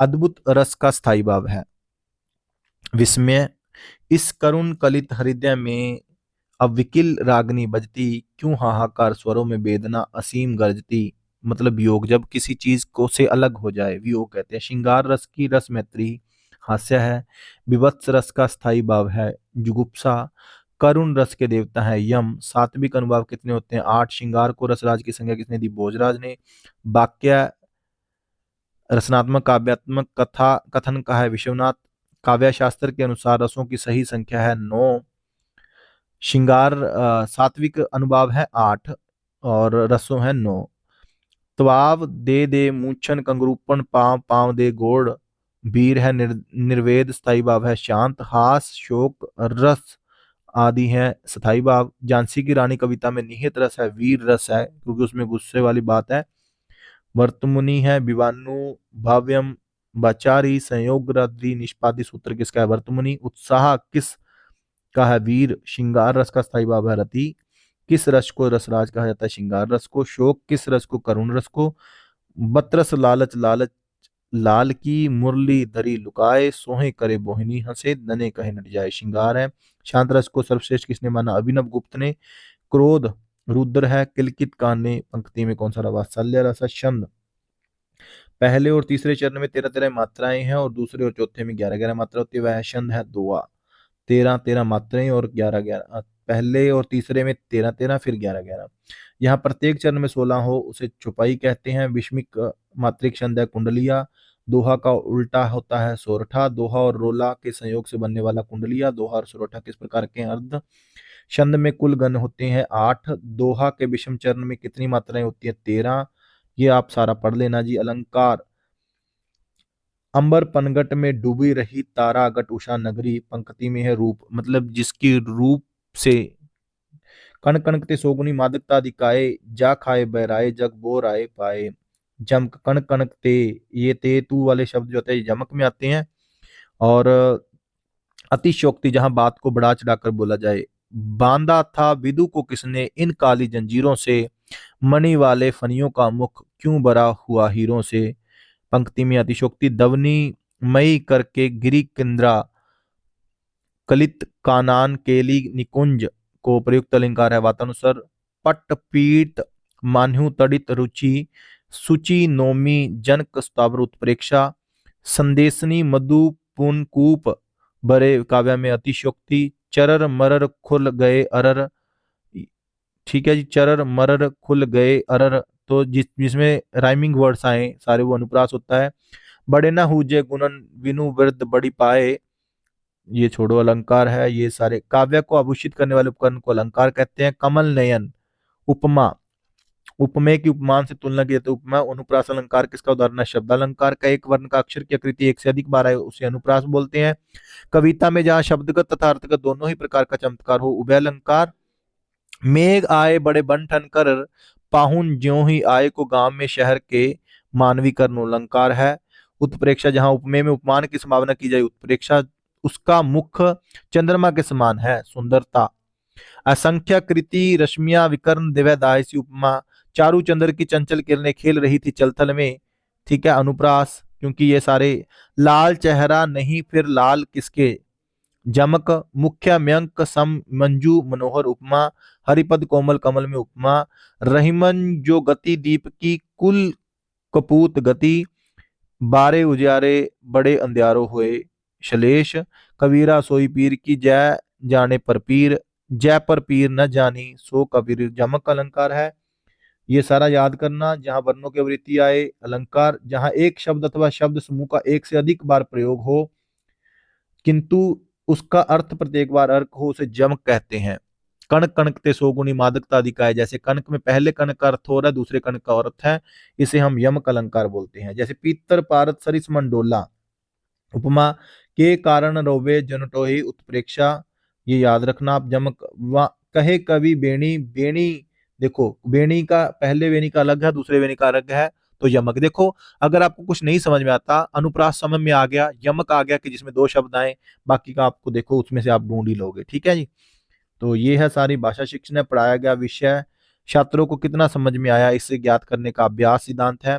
अद्भुत रस का स्थाई भाव है। विस्मय, इस करुण कलित हृदय में अविकिल रागनी बजती क्यों, हाहाकार स्वरों में वेदना असीम गरजती। मतलब वियोग, जब किसी चीज को से अलग हो जाए वियोग कहते हैं। श्रृंगार रस की रस मैत्री हास्य है। विवत्स रस का स्थाई भाव है जुगुप्सा। करुण रस के देवता है यम। सात्विक अनुभाव कितने होते हैं, 8। श्रृंगार को रसराज की संज्ञा किसने दी, भोजराज ने। वाक्य रचनात्मक काव्यात्मक कथा कथन का है विश्वनाथ। काव्य शास्त्र के अनुसार रसों की सही संख्या है 9। श्रृंगार सात्विक अनुभाव है 8 और रसों है 9। त्वाव दे दे मूछन कंगरूपन, पांव पांव दे गोड़। वीर है निर्वेद, स्थाई भाव है शांत। हास शोक रस आदि है स्थाई भाव। झांसी की रानी कविता में निहित रस है वीर रस है, क्योंकि उसमें गुस्से वाली बात है। वर्तमुनि है विवानु भाव्यम, बाचारी संयोग रदि निष्पादी सूत्र किसका है? वर्तमुनि। उत्साह किस का है? वीर। श्रृंगार रस का स्थायी भाव है रति। किस रस को रसराज कहा जाता है? श्रृंगार रस को। शोक किस रस को? करुण रस को। बतरस लालच लालच लाल की मुरली धरी लुकाए, सोहे करे मोहिनी हंसे, दने कहे नट जाए। श्रृंगार है। शांत रस को सर्वश्रेष्ठ किसने माना? अभिनव गुप्त ने। क्रोध रुद्र है। किलकित कान ने पंक्ति में कौन सा रहा? वात्सल्य रस है। छंद पहले और तीसरे चरण में 13-13 मात्राएं हैं और दूसरे और चौथे में 11-11 मात्रा होती है। वह छंद है दोहा। 13-13 मात्राएं और 11-11, पहले और तीसरे में 13-13 फिर 11-11। यहाँ प्रत्येक चरण में 16 हो उसे चौपाई कहते हैं। विषमिक मात्रिक छंद है कुंडलिया। दोहा का उल्टा होता है सोरठा। दोहा और रोला के संयोग से बनने वाला कुंडलिया। दोहा और सोरठा किस प्रकार के हैं? अर्ध। छंद में कुल गण होते हैं 8। दोहा के विषम चरण में कितनी मात्राएं होती है? 13। ये आप सारा पढ़ लेना जी। अलंकार अंबर पनघट में डूबी रही तारा गट उषा नगरी, पंक्ति में है रूप, मतलब जिसकी रूप से कण कणकते सोगुनी मादकता दिखाए, जा खाए बहराए जग बोर आए पाए। जमक कण कणकते, ये ते तू वाले शब्द जो होते हैं जमक में आते हैं। और अतिशयोक्ति जहां बात को बढ़ा चढ़ाकर बोला जाए। बांधा था विदु को किसने इन काली जंजीरों से, मणि वाले फनियों का मुख क्यों भरा हुआ हीरों से। पंक्ति में अतिशोक्ति दवनी मई करके गिरी किंद्रा, कलित कानान केली निकुंज को प्रयुक्त अलंकार है वातानुसार। पट पीत मान्यु तड़ित रुचि, सुचि नोमी जनक स्थावर उत्प्रेक्षा, संदेशनी मधु पुनकूप बरे काव्य में अतिशोक्ति। चरर मरर खुल गए अरर, ठीक है जी, चरर मरर खुल गए अरर, तो जिसमें राइमिंग वर्ड्स आए सारे वो अनुप्रास होता है। बड़े न हुजे गुणन विनु वृद्ध बड़ी पाए, ये छोड़ो अलंकार है। ये सारे काव्य को आभूषित करने वाले उपकरण को अलंकार कहते हैं। कमल नयन उपमा, उपमेय की उपमान से तुलना की जाती है। उपमा अनुप्रास अलंकार किसका उदाहरण है? शब्द अलंकार का एक वर्ण का अक्षर की आकृति एक से अधिक बार आए उसे अनुप्रास बोलते हैं। कविता में जहां शब्दगत तथा अर्थगत दोनों ही प्रकार का चमत्कार हो उभय अलंकार। मेघ आए बड़े बन ठन कर, पाहुन ज्यों ही आए को गांव में शहर के, मानवीकरण अलंकार है। उत्प्रेक्षा जहां उपमेय में उपमान की संभावना की जाए, उत्प्रेक्षा उसका मुख चंद्रमा के समान है, सुंदरता। असंख्य कृति रश्मियां विकर्ण दिव्य दायसी उपमा, चारू चंद्र की चंचल किरणें खेल रही थी चलथल में, ठीक है, अनुप्रास, क्योंकि ये सारे। लाल चेहरा नहीं फिर लाल किसके, जमक। मुख्य मयंक सम मंजू मनोहर उपमा, हरिपद कोमल कमल में उपमा। रहीमन जो गति दीप की कुल कपूत गति, बारे उजारे बड़े अंधियारो हुए शलेष। कबीरा सोई पीर की जय जाने पर पीर, जय पर पीर न जानी सो कबीर, जमक अलंकार है। ये सारा याद करना। जहां वर्णों की वृत्ति आए अलंकार, जहां एक शब्द अथवा शब्द समूह का एक से अधिक बार प्रयोग हो किंतु उसका अर्थ प्रत्येक बार अर्क हो उसे जमक कहते हैं। कणक कणकते सोगुनी मादकता दिखाए, जैसे कणक में पहले कणक का अर्थ हो रहा है दूसरे कणक का अर्थ है, इसे हम यमक अलंकार बोलते हैं। जैसे पीतर पारत सरिस मंडोला, उपमा के कारण रोवे जनटोही उत्प्रेक्षा, ये याद रखना आप। जमक कहे कवि बेणी, बेणी देखो बेणी का पहले वेणी का अलग है दूसरे वेणी का अलग है, तो यमक। देखो अगर आपको कुछ नहीं समझ में आता, अनुप्रास समझ में आ गया, यमक आ गया कि जिसमें दो शब्द आए, बाकी का आपको देखो उसमें से आप ढूंढ ही लोगे, ठीक है जी। तो ये है सारी भाषा शिक्षण में पढ़ाया गया विषय। छात्रों को कितना समझ में आया इससे ज्ञात करने का अभ्यास सिद्धांत है।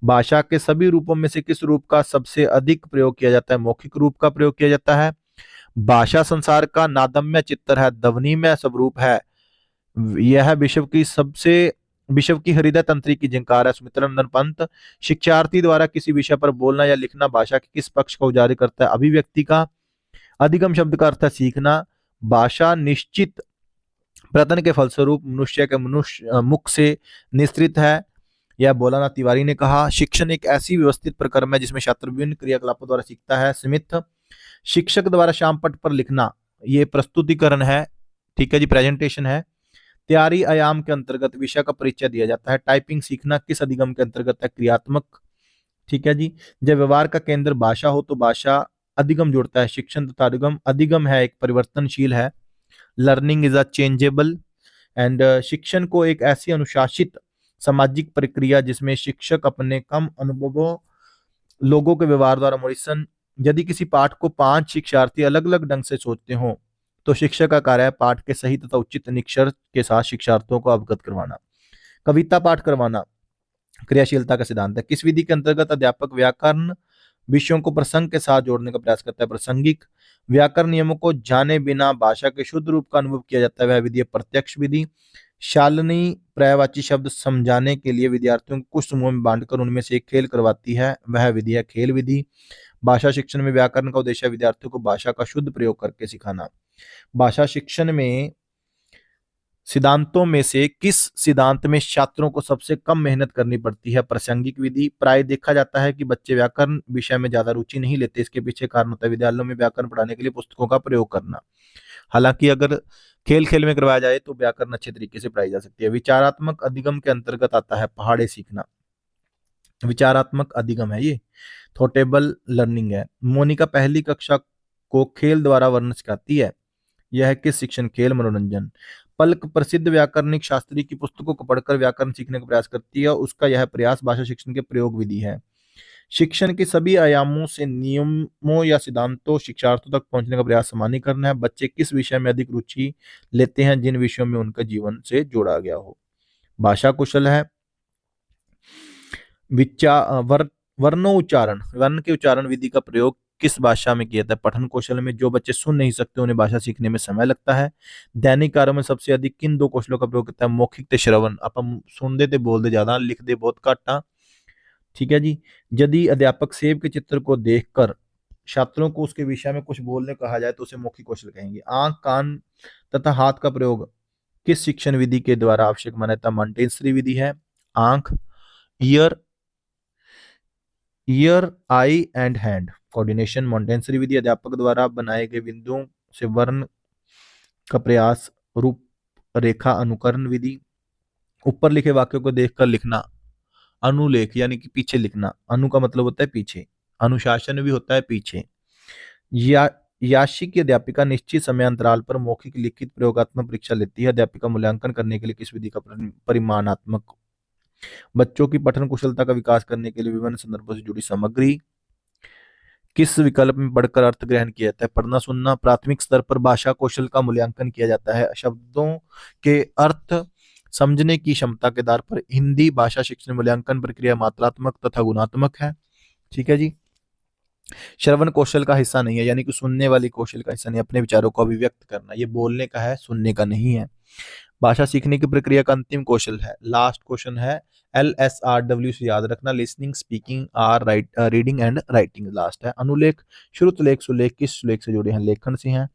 भाषा के सभी रूपों में से किस रूप का सबसे अधिक प्रयोग किया जाता है? मौखिक रूप का प्रयोग किया जाता है। भाषा संसार का नादम्य चित्र है, ध्वनिमय स्वरूप है। यह विश्व की हृदय तंत्री की झंकार है। सुमित्रानंदन पंत, शिक्षार्थी द्वारा किसी विषय पर बोलना या लिखना भाषा के किस पक्ष का उजागर करता है? अभिव्यक्ति का। अधिगम शब्द का अर्थ है सीखना। भाषा निश्चित प्रयत्न के फलस्वरूप मनुष्य मुख से निस्तृत है, यह भोलानाथ तिवारी ने कहा। शिक्षण एक ऐसी व्यवस्थित प्रक्रम है जिसमें छात्र विभिन्न क्रियाकलापों द्वारा सीखता है। स्मिथ, शिक्षक द्वारा श्याम पट पर लिखना, ये प्रस्तुतिकरण है, ठीक है जी, प्रेजेंटेशन है। तैयारी आयाम के अंतर्गत विषय का परिचय दिया जाता है। टाइपिंग सीखना किस अधिगम के अंतर्गत है? क्रियात्मक, ठीक है जी। जब व्यवहार का केंद्र भाषा हो तो भाषा अधिगम जोड़ता है। शिक्षण तथा अधिगम, अधिगम है एक परिवर्तनशील है। Learning is a changeable and शिक्षण को एक ऐसी अनुशासित सामाजिक प्रक्रिया जिसमें शिक्षक अपने कम अनुभवों लोगों के व्यवहार द्वारा मॉरिसन, यदि किसी पाठ को 5 शिक्षार्थी अलग अलग ढंग से सोचते हो तो शिक्षक का कार्य है पाठ के सही तथा उचित निष्कर्ष के साथ शिक्षार्थियों को अवगत करवाना। कविता पाठ करवाना क्रियाशीलता का सिद्धांत है। किस विधि के अंतर्गत अध्यापक व्याकरण विषयों को प्रसंग के साथ जोड़ने का प्रयास करता है? प्रासंगिक। व्याकरण नियमों को जाने बिना भाषा के शुद्ध रूप का अनुभव किया जाता है, वह विधि है प्रत्यक्ष विधि। शालिनी पर्यायवाची शब्द समझाने के लिए विद्यार्थियों को कुछ समूह में बांटकर उनमें से एक खेल करवाती है, वह विधि है खेल विधि। भाषा शिक्षण में व्याकरण का उद्देश्य है विद्यार्थियों को भाषा का शुद्ध प्रयोग करके सिखाना। भाषा शिक्षण में सिद्धांतों में से किस सिद्धांत में छात्रों को सबसे कम मेहनत करनी पड़ती है? प्रासंगिक विधि। प्राय देखा जाता है कि बच्चे व्याकरण विषय में ज्यादा रुचि नहीं लेते, इसके पीछे कारण होता है विद्यालयों में व्याकरण पढ़ाने के लिए पुस्तकों का प्रयोग करना। हालांकि अगर खेल खेल में करवाया जाए तो व्याकरण अच्छे तरीके से पढ़ाई जा सकती है। विचारात्मक अधिगम के अंतर्गत आता है पहाड़े सीखना। विचारात्मक अधिगम है ये, थॉटेबल लर्निंग है। मोनिका पहली कक्षा को खेल द्वारा वर्णन सिखाती है, यह है किस शिक्षण? खेल मनोरंजन। पलक प्रसिद्ध व्याकरणिक शास्त्री की पुस्तकों को पढ़कर व्याकरण सीखने का प्रयास करती है, उसका यह प्रयास भाषा शिक्षण के प्रयोग विधि है। शिक्षण के सभी आयामों से नियमों या सिद्धांतों शिक्षार्थियों तक पहुंचने का प्रयास सामान्य करना है। बच्चे किस विषय में अधिक रुचि लेते हैं? जिन विषयों में उनका जीवन से जोड़ा गया हो। भाषा कौशल है वर्णोच्चारण, वर्ण के उच्चारण विधि का प्रयोग किस भाषा में किया जाता है? पठन कौशल में। जो बच्चे सुन नहीं सकते उन्हें भाषा सीखने में समय लगता है। दैनिक कार्यों में सबसे अधिक किन 2 कौशलों का प्रयोग करता है? मौखिक ते श्रवण, अपन सुन दे बोल दे ज्यादा, लिख दे बहुत घाटा। ठीक है जी। यदि अध्यापक सेब के चित्र को देखकर छात्रों को उसके विषय में कुछ बोलने कहा जाए तो उसे मौखिक कौशल कहेंगे। आंख, कान तथा हाथ का प्रयोग किस शिक्षण विधि के द्वारा आवश्यक माना जाता है? मॉन्टेसरी विधि है। आंख, ear, eye and hand coordination. Montessori विधि अध्यापक द्वारा बनाए गए बिंदुओं से वर्ण का प्रयास। रूप रेखा अनुकरण विधि। ऊपर लिखे वाक्यों को देखकर लिखना। अनुलेख यानी कि पीछे लिखना, अनु का मतलब होता है पीछे, अनुशासन भी होता है पीछे। या याशी की अध्यापिका निश्चित समय अंतराल पर मौखिक लिखित प्रयोगात्मक परीक्षा लेती है, अध्यापिका मूल्यांकन करने के लिए किस विधि का परिमाणात्मक। बच्चों की पठन कुशलता का विकास करने के लिए विभिन्न संदर्भों से जुड़ी सामग्री किस विकल्प में पढ़कर अर्थ ग्रहण किया जाता है? पढ़ना सुनना। प्राथमिक स्तर पर भाषा कौशल का मूल्यांकन किया जाता है शब्दों के अर्थ समझने की क्षमता के आधार पर। हिंदी भाषा शिक्षण मूल्यांकन प्रक्रिया मात्रात्मक तथा गुणात्मक है। ठीक है जी। श्रवण कौशल का हिस्सा नहीं है, यानी कि सुनने वाली कौशल का हिस्सा नहीं। अपने विचारों को अभिव्यक्त करना, ये बोलने का है, सुनने का नहीं है। भाषा सीखने की प्रक्रिया का अंतिम कौशल है, लास्ट क्वेश्चन है LSRW से याद रखना, listening, speaking, reading and writing last है। अनुलेख, श्रुतलेख, सुलेख किस सुलेख से जुड़े हैं? लेखन से हैं।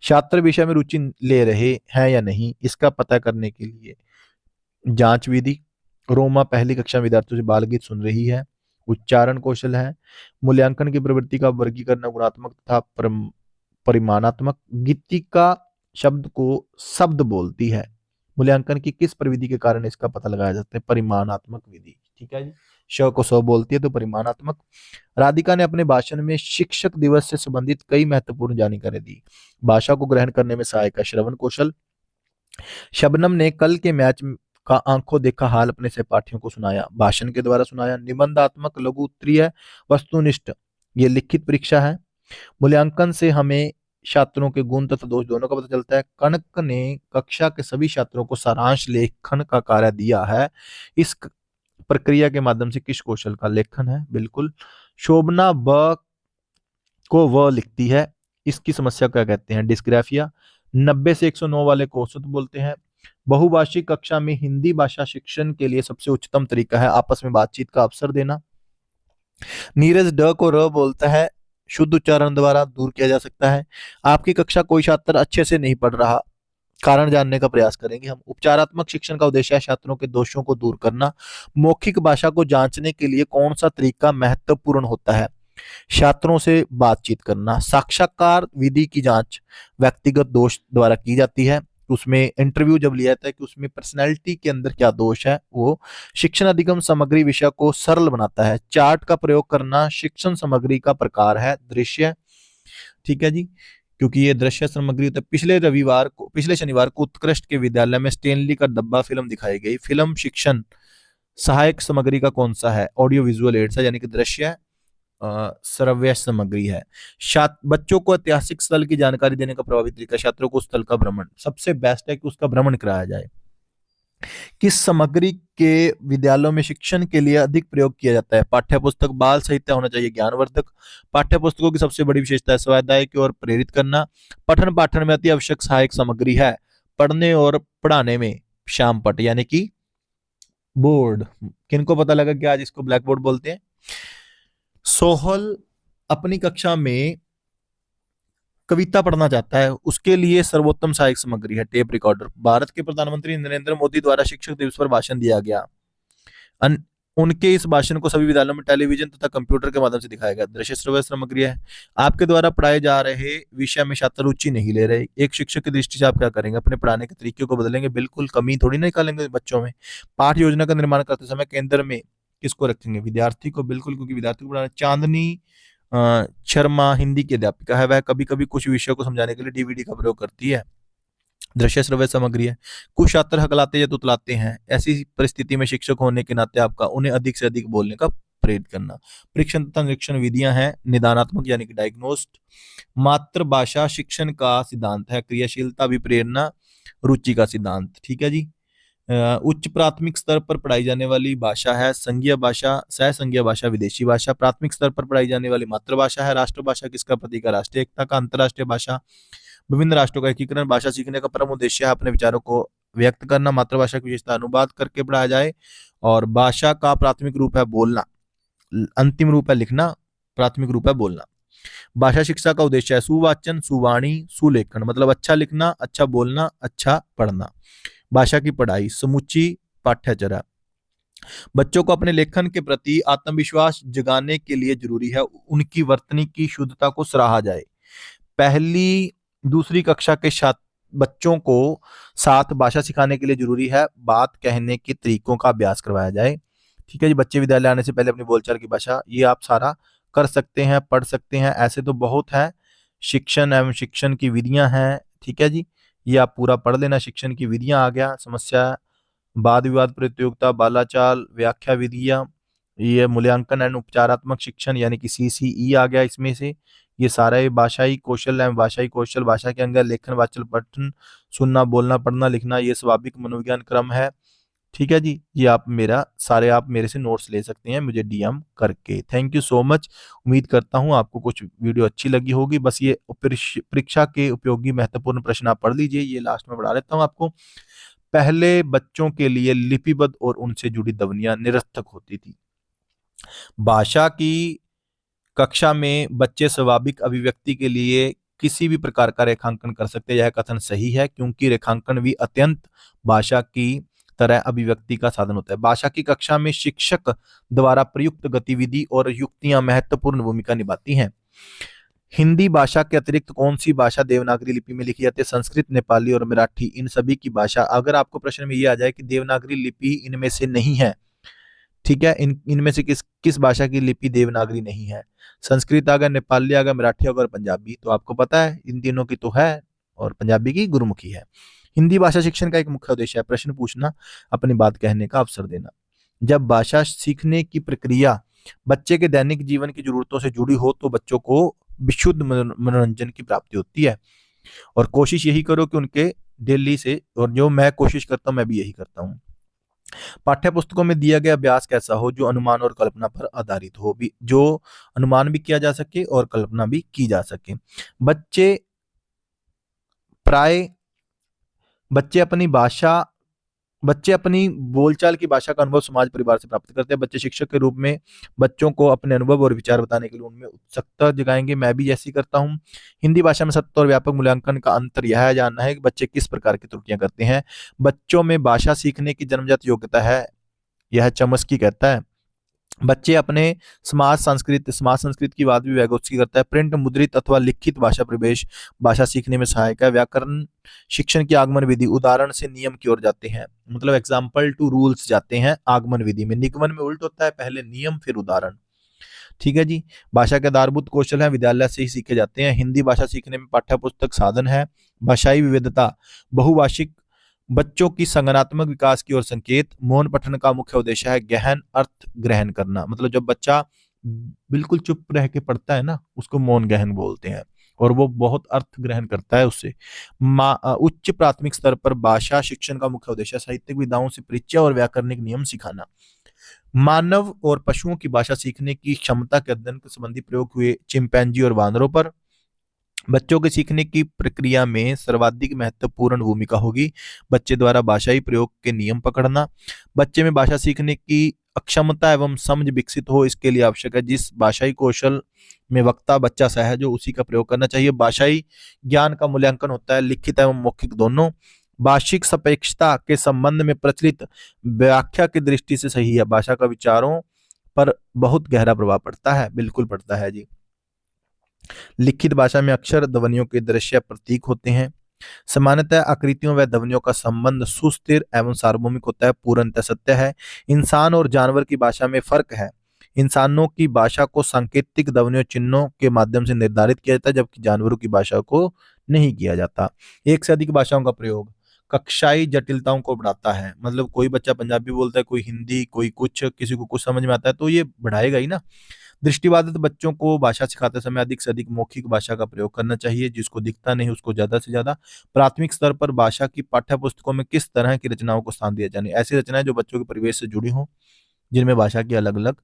छात्र विषय में रुचि ले रहे हैं या नहीं, इसका पता करने के लिए जांच विधि। रोमा पहली कक्षा विद्यार्थियों से बाल गीत सुन रही है। उच्चारण कौशल है। मूल्यांकन की प्रवृत्ति का वर्गीकरण गुणात्मक तथा परिमाणात्मक। गीतिका शब्द को शब्द बोलती है, मूल्यांकन की किस प्रविधि के कारण इसका पता लगाया जाता है? परिमाणात्मक विधि। ठीक है जी। श को स बोलती है तो परिमाणात्मक। राधिका ने अपने भाषण में शिक्षक दिवस से संबंधित कई महत्वपूर्ण जानकारी दी। भाषा को ग्रहण करने में सहायक है श्रवण कौशल। शबनम ने कल के मैच का आंखों देखा हाल अपने सहपाठियों को सुनाया, भाषण के द्वारा सुनाया। निबंधात्मक, लघु उत्तरीय, वस्तुनिष्ठ, ये लिखित परीक्षा है। मूल्यांकन से हमें छात्रों के गुण तथा दोष दोनों का पता चलता है। कनक ने कक्षा के सभी छात्रों को सारांश लेखन का कार्य दिया है, इस प्रक्रिया के माध्यम से किस कौशल का लेखन है? बिल्कुल। शोभना ब को व लिखती है, इसकी समस्या क्या कहते हैं? डिस्ग्राफिया। 90 से 109 वाले को औसत बोलते हैं। बहुभाषिक कक्षा में हिंदी भाषा शिक्षण के लिए सबसे उच्चतम तरीका है आपस में बातचीत का अवसर देना। नीरज ड को र बोलता है, शुद्ध उच्चारण द्वारा दूर किया जा सकता है। आपकी कक्षा कोई छात्र अच्छे से नहीं पढ़ रहा, कारण जानने का प्रयास करेंगे हम। उपचारात्मक शिक्षण का उद्देश्य है छात्रों के दोषों को दूर करना। मौखिक भाषा को जांचने के लिए कौन सा तरीका महत्वपूर्ण होता है? छात्रों से बातचीत करना। साक्षात्कार विधि की जांच व्यक्तिगत दोष द्वारा की जाती है, उसमें इंटरव्यू जब लिया जाता है कि उसमें पर्सनैलिटी के अंदर क्या दोष है, वो शिक्षण अधिगम सामग्री विषय को सरल बनाता है। चार्ट का प्रयोग करना शिक्षण सामग्री का प्रकार है। दृश्य, ठीक है जी, क्योंकि ये दृश्य सामग्री होता है। पिछले शनिवार को उत्कृष्ट के विद्यालय में स्टेनली का डब्बा फिल्म दिखाई गई। फिल्म शिक्षण सहायक सामग्री का कौन सा है? ऑडियो विजुअल एड्स है, यानी कि दृश्य है। श्रव्य सामग्री है। बच्चों को ऐतिहासिक स्थल की जानकारी देने का प्रभावी तरीका, छात्रों को उस स्थल का भ्रमण, सबसे बेस्ट है कि उसका भ्रमण कराया जाए। किस सामग्री के विद्यालयों में शिक्षण के लिए अधिक प्रयोग किया जाता है? पाठ्य पुस्तक, बाल साहित्य होना चाहिए ज्ञानवर्धक। पाठ्य पुस्तकों की सबसे बड़ी विशेषता है स्वाध्याय की ओर प्रेरित करना। पठन पाठन में अति आवश्यक सहायक सामग्री है। पढ़ने और पढ़ाने में श्यामपट यानी कि बोर्ड। किनको पता लगा कि आज इसको ब्लैक बोर्ड बोलते हैं? सोहल अपनी कक्षा में कविता पढ़ना चाहता है, उसके लिए सर्वोत्तम सहायक सामग्री है टेप रिकॉर्डर। भारत के प्रधानमंत्री नरेंद्र मोदी द्वारा शिक्षक दिवस पर भाषण दिया गया। उनके इस भाषण को सभी विद्यालयों में टेलीविजन तथा कंप्यूटर के माध्यम से दिखाया गया। दृश्य श्रव्य सामग्री है। आपके द्वारा पढ़ाए जा रहे विषय में छात्र रुचि नहीं ले रहे, एक शिक्षक की दृष्टि से आप क्या करेंगे? अपने पढ़ाने के तरीके को बदलेंगे, बिल्कुल कमी थोड़ी ना निकालेंगे बच्चों में। पाठ योजना का निर्माण करते समय केंद्र में किसको रखेंगे? विद्यार्थी को, बिल्कुल, क्योंकि विद्यार्थी को पढ़ाना। चांदनी शर्मा हिंदी की अध्यापिका है, वह कभी कभी कुछ विषयों को समझाने के लिए डीवीडी का प्रयोग करती है। दृश्य श्रव्य सामग्री है। कुछ छात्र हकलाते या तुतलाते हैं, ऐसी परिस्थिति में शिक्षक होने के नाते आपका उन्हें अधिक से अधिक बोलने का प्रेरित करना। परीक्षण तथा निरीक्षण विधियां हैं निदानात्मक यानी कि डायग्नोस्ट। मातृभाषा शिक्षण का सिद्धांत है। क्रियाशीलता भी प्रेरणा रुचि का सिद्धांत। ठीक है जी। उच्च प्राथमिक स्तर पर पढ़ाई जाने वाली भाषा है संघीय भाषा, सह संघीय भाषा, विदेशी भाषा। प्राथमिक स्तर पर पढ़ाई जाने वाली मातृभाषा है। राष्ट्रभाषा किसका प्रतीक है? राष्ट्रीय एकता का। अंतरराष्ट्रीय भाषा विभिन्न राष्ट्रों का एकीकरण। भाषा सीखने का परम उद्देश्य है अपने विचारों को व्यक्त करना। मातृभाषा की विशेषता अनुवाद करके पढ़ाया जाए। और भाषा का प्राथमिक रूप है बोलना, अंतिम रूप है लिखना, प्राथमिक रूप है बोलना। भाषा शिक्षा का उद्देश्य है सुवाचन, सुवाणी, सुलेखन, मतलब अच्छा लिखना, अच्छा बोलना, अच्छा पढ़ना। भाषा की पढ़ाई समूची पाठ्यचर्या बच्चों को अपने लेखन के प्रति आत्मविश्वास जगाने के लिए जरूरी है उनकी वर्तनी की शुद्धता को सराहा जाए। पहली दूसरी कक्षा के बच्चों को साथ भाषा सिखाने के लिए जरूरी है बात कहने के तरीकों का अभ्यास करवाया जाए। ठीक है जी। बच्चे विद्यालय आने से पहले अपनी बोलचाल की भाषा, ये आप सारा कर सकते हैं, पढ़ सकते हैं, ऐसे तो बहुत है। शिक्षण एवं शिक्षण की विधियां हैं। ठीक है जी, ये आप पूरा पढ़ लेना। शिक्षण की विधियां आ गया, समस्या, वाद विवाद प्रतियोगिता, बालाचाल, व्याख्या विधियां, ये मूल्यांकन एवं उपचारात्मक शिक्षण यानी कि CCE आ गया इसमें से। ये सारा भाषाई कौशल एवं भाषाई कौशल, भाषा के अंग लेखन, वाचन, पठन, सुनना, बोलना, पढ़ना, लिखना, ये स्वाभाविक मनोविज्ञान क्रम है। ठीक है जी। ये आप मेरे से नोट्स ले सकते हैं मुझे DM करके। Thank you so much. उम्मीद करता हूँ आपको कुछ वीडियो अच्छी लगी होगी। बस ये परीक्षा के उपयोगी महत्वपूर्ण प्रश्न आप पढ़ लीजिए। ये लास्ट में पढ़ा लेता हूँ आपको। पहले बच्चों के लिए लिपिबद्ध और उनसे जुड़ी ध्वनियां निरर्थक होती थी। भाषा की कक्षा में बच्चे स्वाभाविक अभिव्यक्ति के लिए किसी भी प्रकार का रेखांकन कर सकते हैं। यह कथन सही है क्योंकि रेखांकन भी अत्यंत भाषा की तरह अभिव्यक्ति का साधन होता है। भाषा की कक्षा में शिक्षक द्वारा प्रयुक्त गतिविधि और युक्तियां महत्वपूर्ण भूमिका निभाती हैं। हिंदी भाषा के अतिरिक्त कौन सी भाषा देवनागरी लिपि में लिखी जाती है? संस्कृत, नेपाली और मराठी, इन सभी की भाषा। अगर आपको प्रश्न में ये आ जाए कि देवनागरी लिपि इनमें से नहीं है, ठीक है, इनमें से किस भाषा की लिपि देवनागरी नहीं है? संस्कृत आ गया, नेपाली आ गया, मराठी आ गया और पंजाबी। तो आपको पता है इन तीनों की तो है और पंजाबी की गुरुमुखी है। हिंदी भाषा शिक्षण का एक मुख्य उद्देश्य है प्रश्न पूछना, अपनी बात कहने का अवसर देना। जब भाषा सीखने की प्रक्रिया बच्चे के दैनिक जीवन की जरूरतों से जुड़ी हो तो बच्चों को विशुद्ध मनोरंजन की प्राप्ति होती है। और कोशिश यही करो कि उनके डेली से, और जो मैं कोशिश करता हूँ मैं भी यही करता हूँ। पाठ्य पुस्तकों में दिया गया अभ्यास कैसा हो? जो अनुमान और कल्पना पर आधारित हो, भी जो अनुमान भी किया जा सके और कल्पना भी की जा सके। बच्चे अपनी बोलचाल की भाषा का अनुभव समाज परिवार से प्राप्त करते हैं। बच्चे शिक्षक के रूप में बच्चों को अपने अनुभव और विचार बताने के लिए उनमें उत्सुकता जगाएंगे। मैं भी ऐसी करता हूँ। हिंदी भाषा में सत्य और व्यापक मूल्यांकन का अंतर यह जानना है कि बच्चे किस प्रकार की त्रुटियां करते हैं। बच्चों में भाषा सीखने की जन्मजात योग्यता है, यह चमस्की कहता है। बच्चे अपने समाज संस्कृत की बात भी वैगोत्सकी करता है। प्रिंट, मुद्रित अथवा लिखित भाषा प्रवेश भाषा सीखने में सहायक है। व्याकरण शिक्षण की आगमन विधि, उदाहरण से नियम की ओर जाते हैं, मतलब एग्जाम्पल टू रूल्स जाते हैं आगमन विधि में। निगमन में उल्ट होता है, पहले नियम फिर उदाहरण। ठीक है जी। भाषा के आधारभूत कौशल है, विद्यालय से ही सीखे जाते हैं। हिंदी भाषा सीखने में पाठ्य पुस्तक साधन है। भाषाई विविधता, बहुभाषिक बच्चों की संज्ञानात्मक विकास की ओर संकेत। मौन पठन का मुख्य उद्देश्य है गहन अर्थ ग्रहण करना, मतलब जब बच्चा बिल्कुल चुप रह के पढ़ता है ना, उसको मौन गहन बोलते हैं, और वो बहुत अर्थ ग्रहण करता है उससे। उच्च प्राथमिक स्तर पर भाषा शिक्षण का मुख्य उद्देश्य साहित्यिक विधाओं से परिचय और व्याकरणिक नियम सिखाना। मानव और पशुओं की भाषा सीखने की क्षमता के अध्ययन के संबंधी प्रयोग हुए चिंपैंजी और बांदरों पर। बच्चों के सीखने की प्रक्रिया में सर्वाधिक महत्वपूर्ण भूमिका होगी बच्चे द्वारा भाषाई प्रयोग के नियम पकड़ना। बच्चे में भाषा सीखने की अक्षमता एवं समझ विकसित हो, इसके लिए आवश्यक है जिस भाषाई कौशल में वक्ता बच्चा सहज हो उसी का प्रयोग करना चाहिए। भाषाई ज्ञान का मूल्यांकन होता है लिखित एवं मौखिक दोनों। भाषिक सापेक्षता के संबंध में प्रचलित व्याख्या की दृष्टि से सही है। भाषा का विचारों पर बहुत गहरा प्रभाव पड़ता है, बिल्कुल पड़ता है जी। लिखित भाषा में अक्षर ध्वनियों के दृश्य प्रतीक होते हैं। सामान्यतः आकृतियों व ध्वनियों का संबंध सुस्थिर एवं सार्वभौमिक होता है, पूर्णतः सत्य है। इंसान और जानवर की भाषा में फर्क है। इंसानों की भाषा को सांकेतिक ध्वनियों चिन्हों के माध्यम से निर्धारित किया जाता है, जबकि जानवरों की भाषा को नहीं किया जाता। एक से अधिक भाषाओं का प्रयोग कक्षाई जटिलताओं को बढ़ाता है। मतलब कोई बच्चा पंजाबी बोलता है, कोई हिंदी, कोई कुछ, किसी को कुछ समझ में आता है, तो ये बढ़ाएगा ही ना। दृष्टिबाधित बच्चों को भाषा सिखाते समय अधिक से अधिक मौखिक भाषा का प्रयोग करना चाहिए, जिसको दिखता नहीं उसको ज्यादा से ज्यादा। प्राथमिक स्तर पर भाषा की पाठ्य पुस्तकों में किस तरह की रचनाओं को स्थान दिया जाए? ऐसी रचनाएं जो बच्चों के परिवेश से जुड़ी हों, जिनमें भाषा की अलग अलग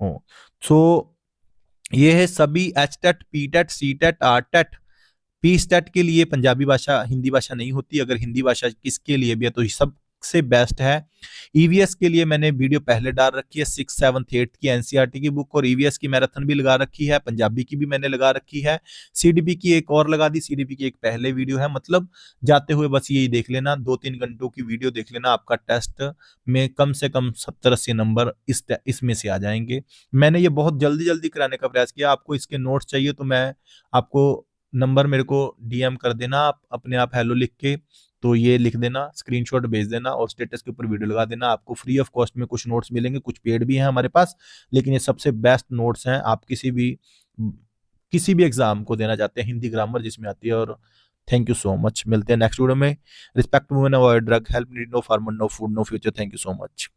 हों। सो ये है सभी H TET, P TET, C TET, R TET, P STET के लिए पंजाबी भाषा, हिंदी भाषा नहीं होती। अगर हिंदी भाषा किसके लिए भी है तो सबसे बेस्ट है। ईवीएस के लिए मैंने वीडियो पहले डाल रखी है, 6, 7, 8 की एनसीईआरटी की बुक, और ईवीएस की मैराथन भी लगा रखी है, पंजाबी की भी मैंने लगा रखी है। सीडीपी की एक और लगा दी, सीडीपी की एक पहले वीडियो है। मतलब जाते हुए बस यही देख लेना, 2-3 घंटों की वीडियो देख लेना, आपका टेस्ट में कम से कम 70-80 नंबर इसमें से आ जाएंगे। मैंने ये बहुत जल्दी जल्दी कराने का प्रयास किया। आपको इसके नोट्स चाहिए तो मैं आपको नंबर मेरे को डीएम कर देना, आप अपने आप हेलो लिख के, तो ये लिख देना, स्क्रीनशॉट भेज देना और स्टेटस के ऊपर वीडियो लगा देना। आपको फ्री ऑफ कॉस्ट में कुछ नोट्स मिलेंगे, कुछ पेड भी हैं हमारे पास, लेकिन ये सबसे बेस्ट नोट्स हैं। आप किसी भी एग्जाम को देना चाहते हैं, हिंदी ग्रामर जिसमें आती है। और थैंक यू सो मच, मिलते हैं नेक्स्ट वीडियो में। Respect women, avoid drug, help need, no farmer, no food, no future. Thank you so much.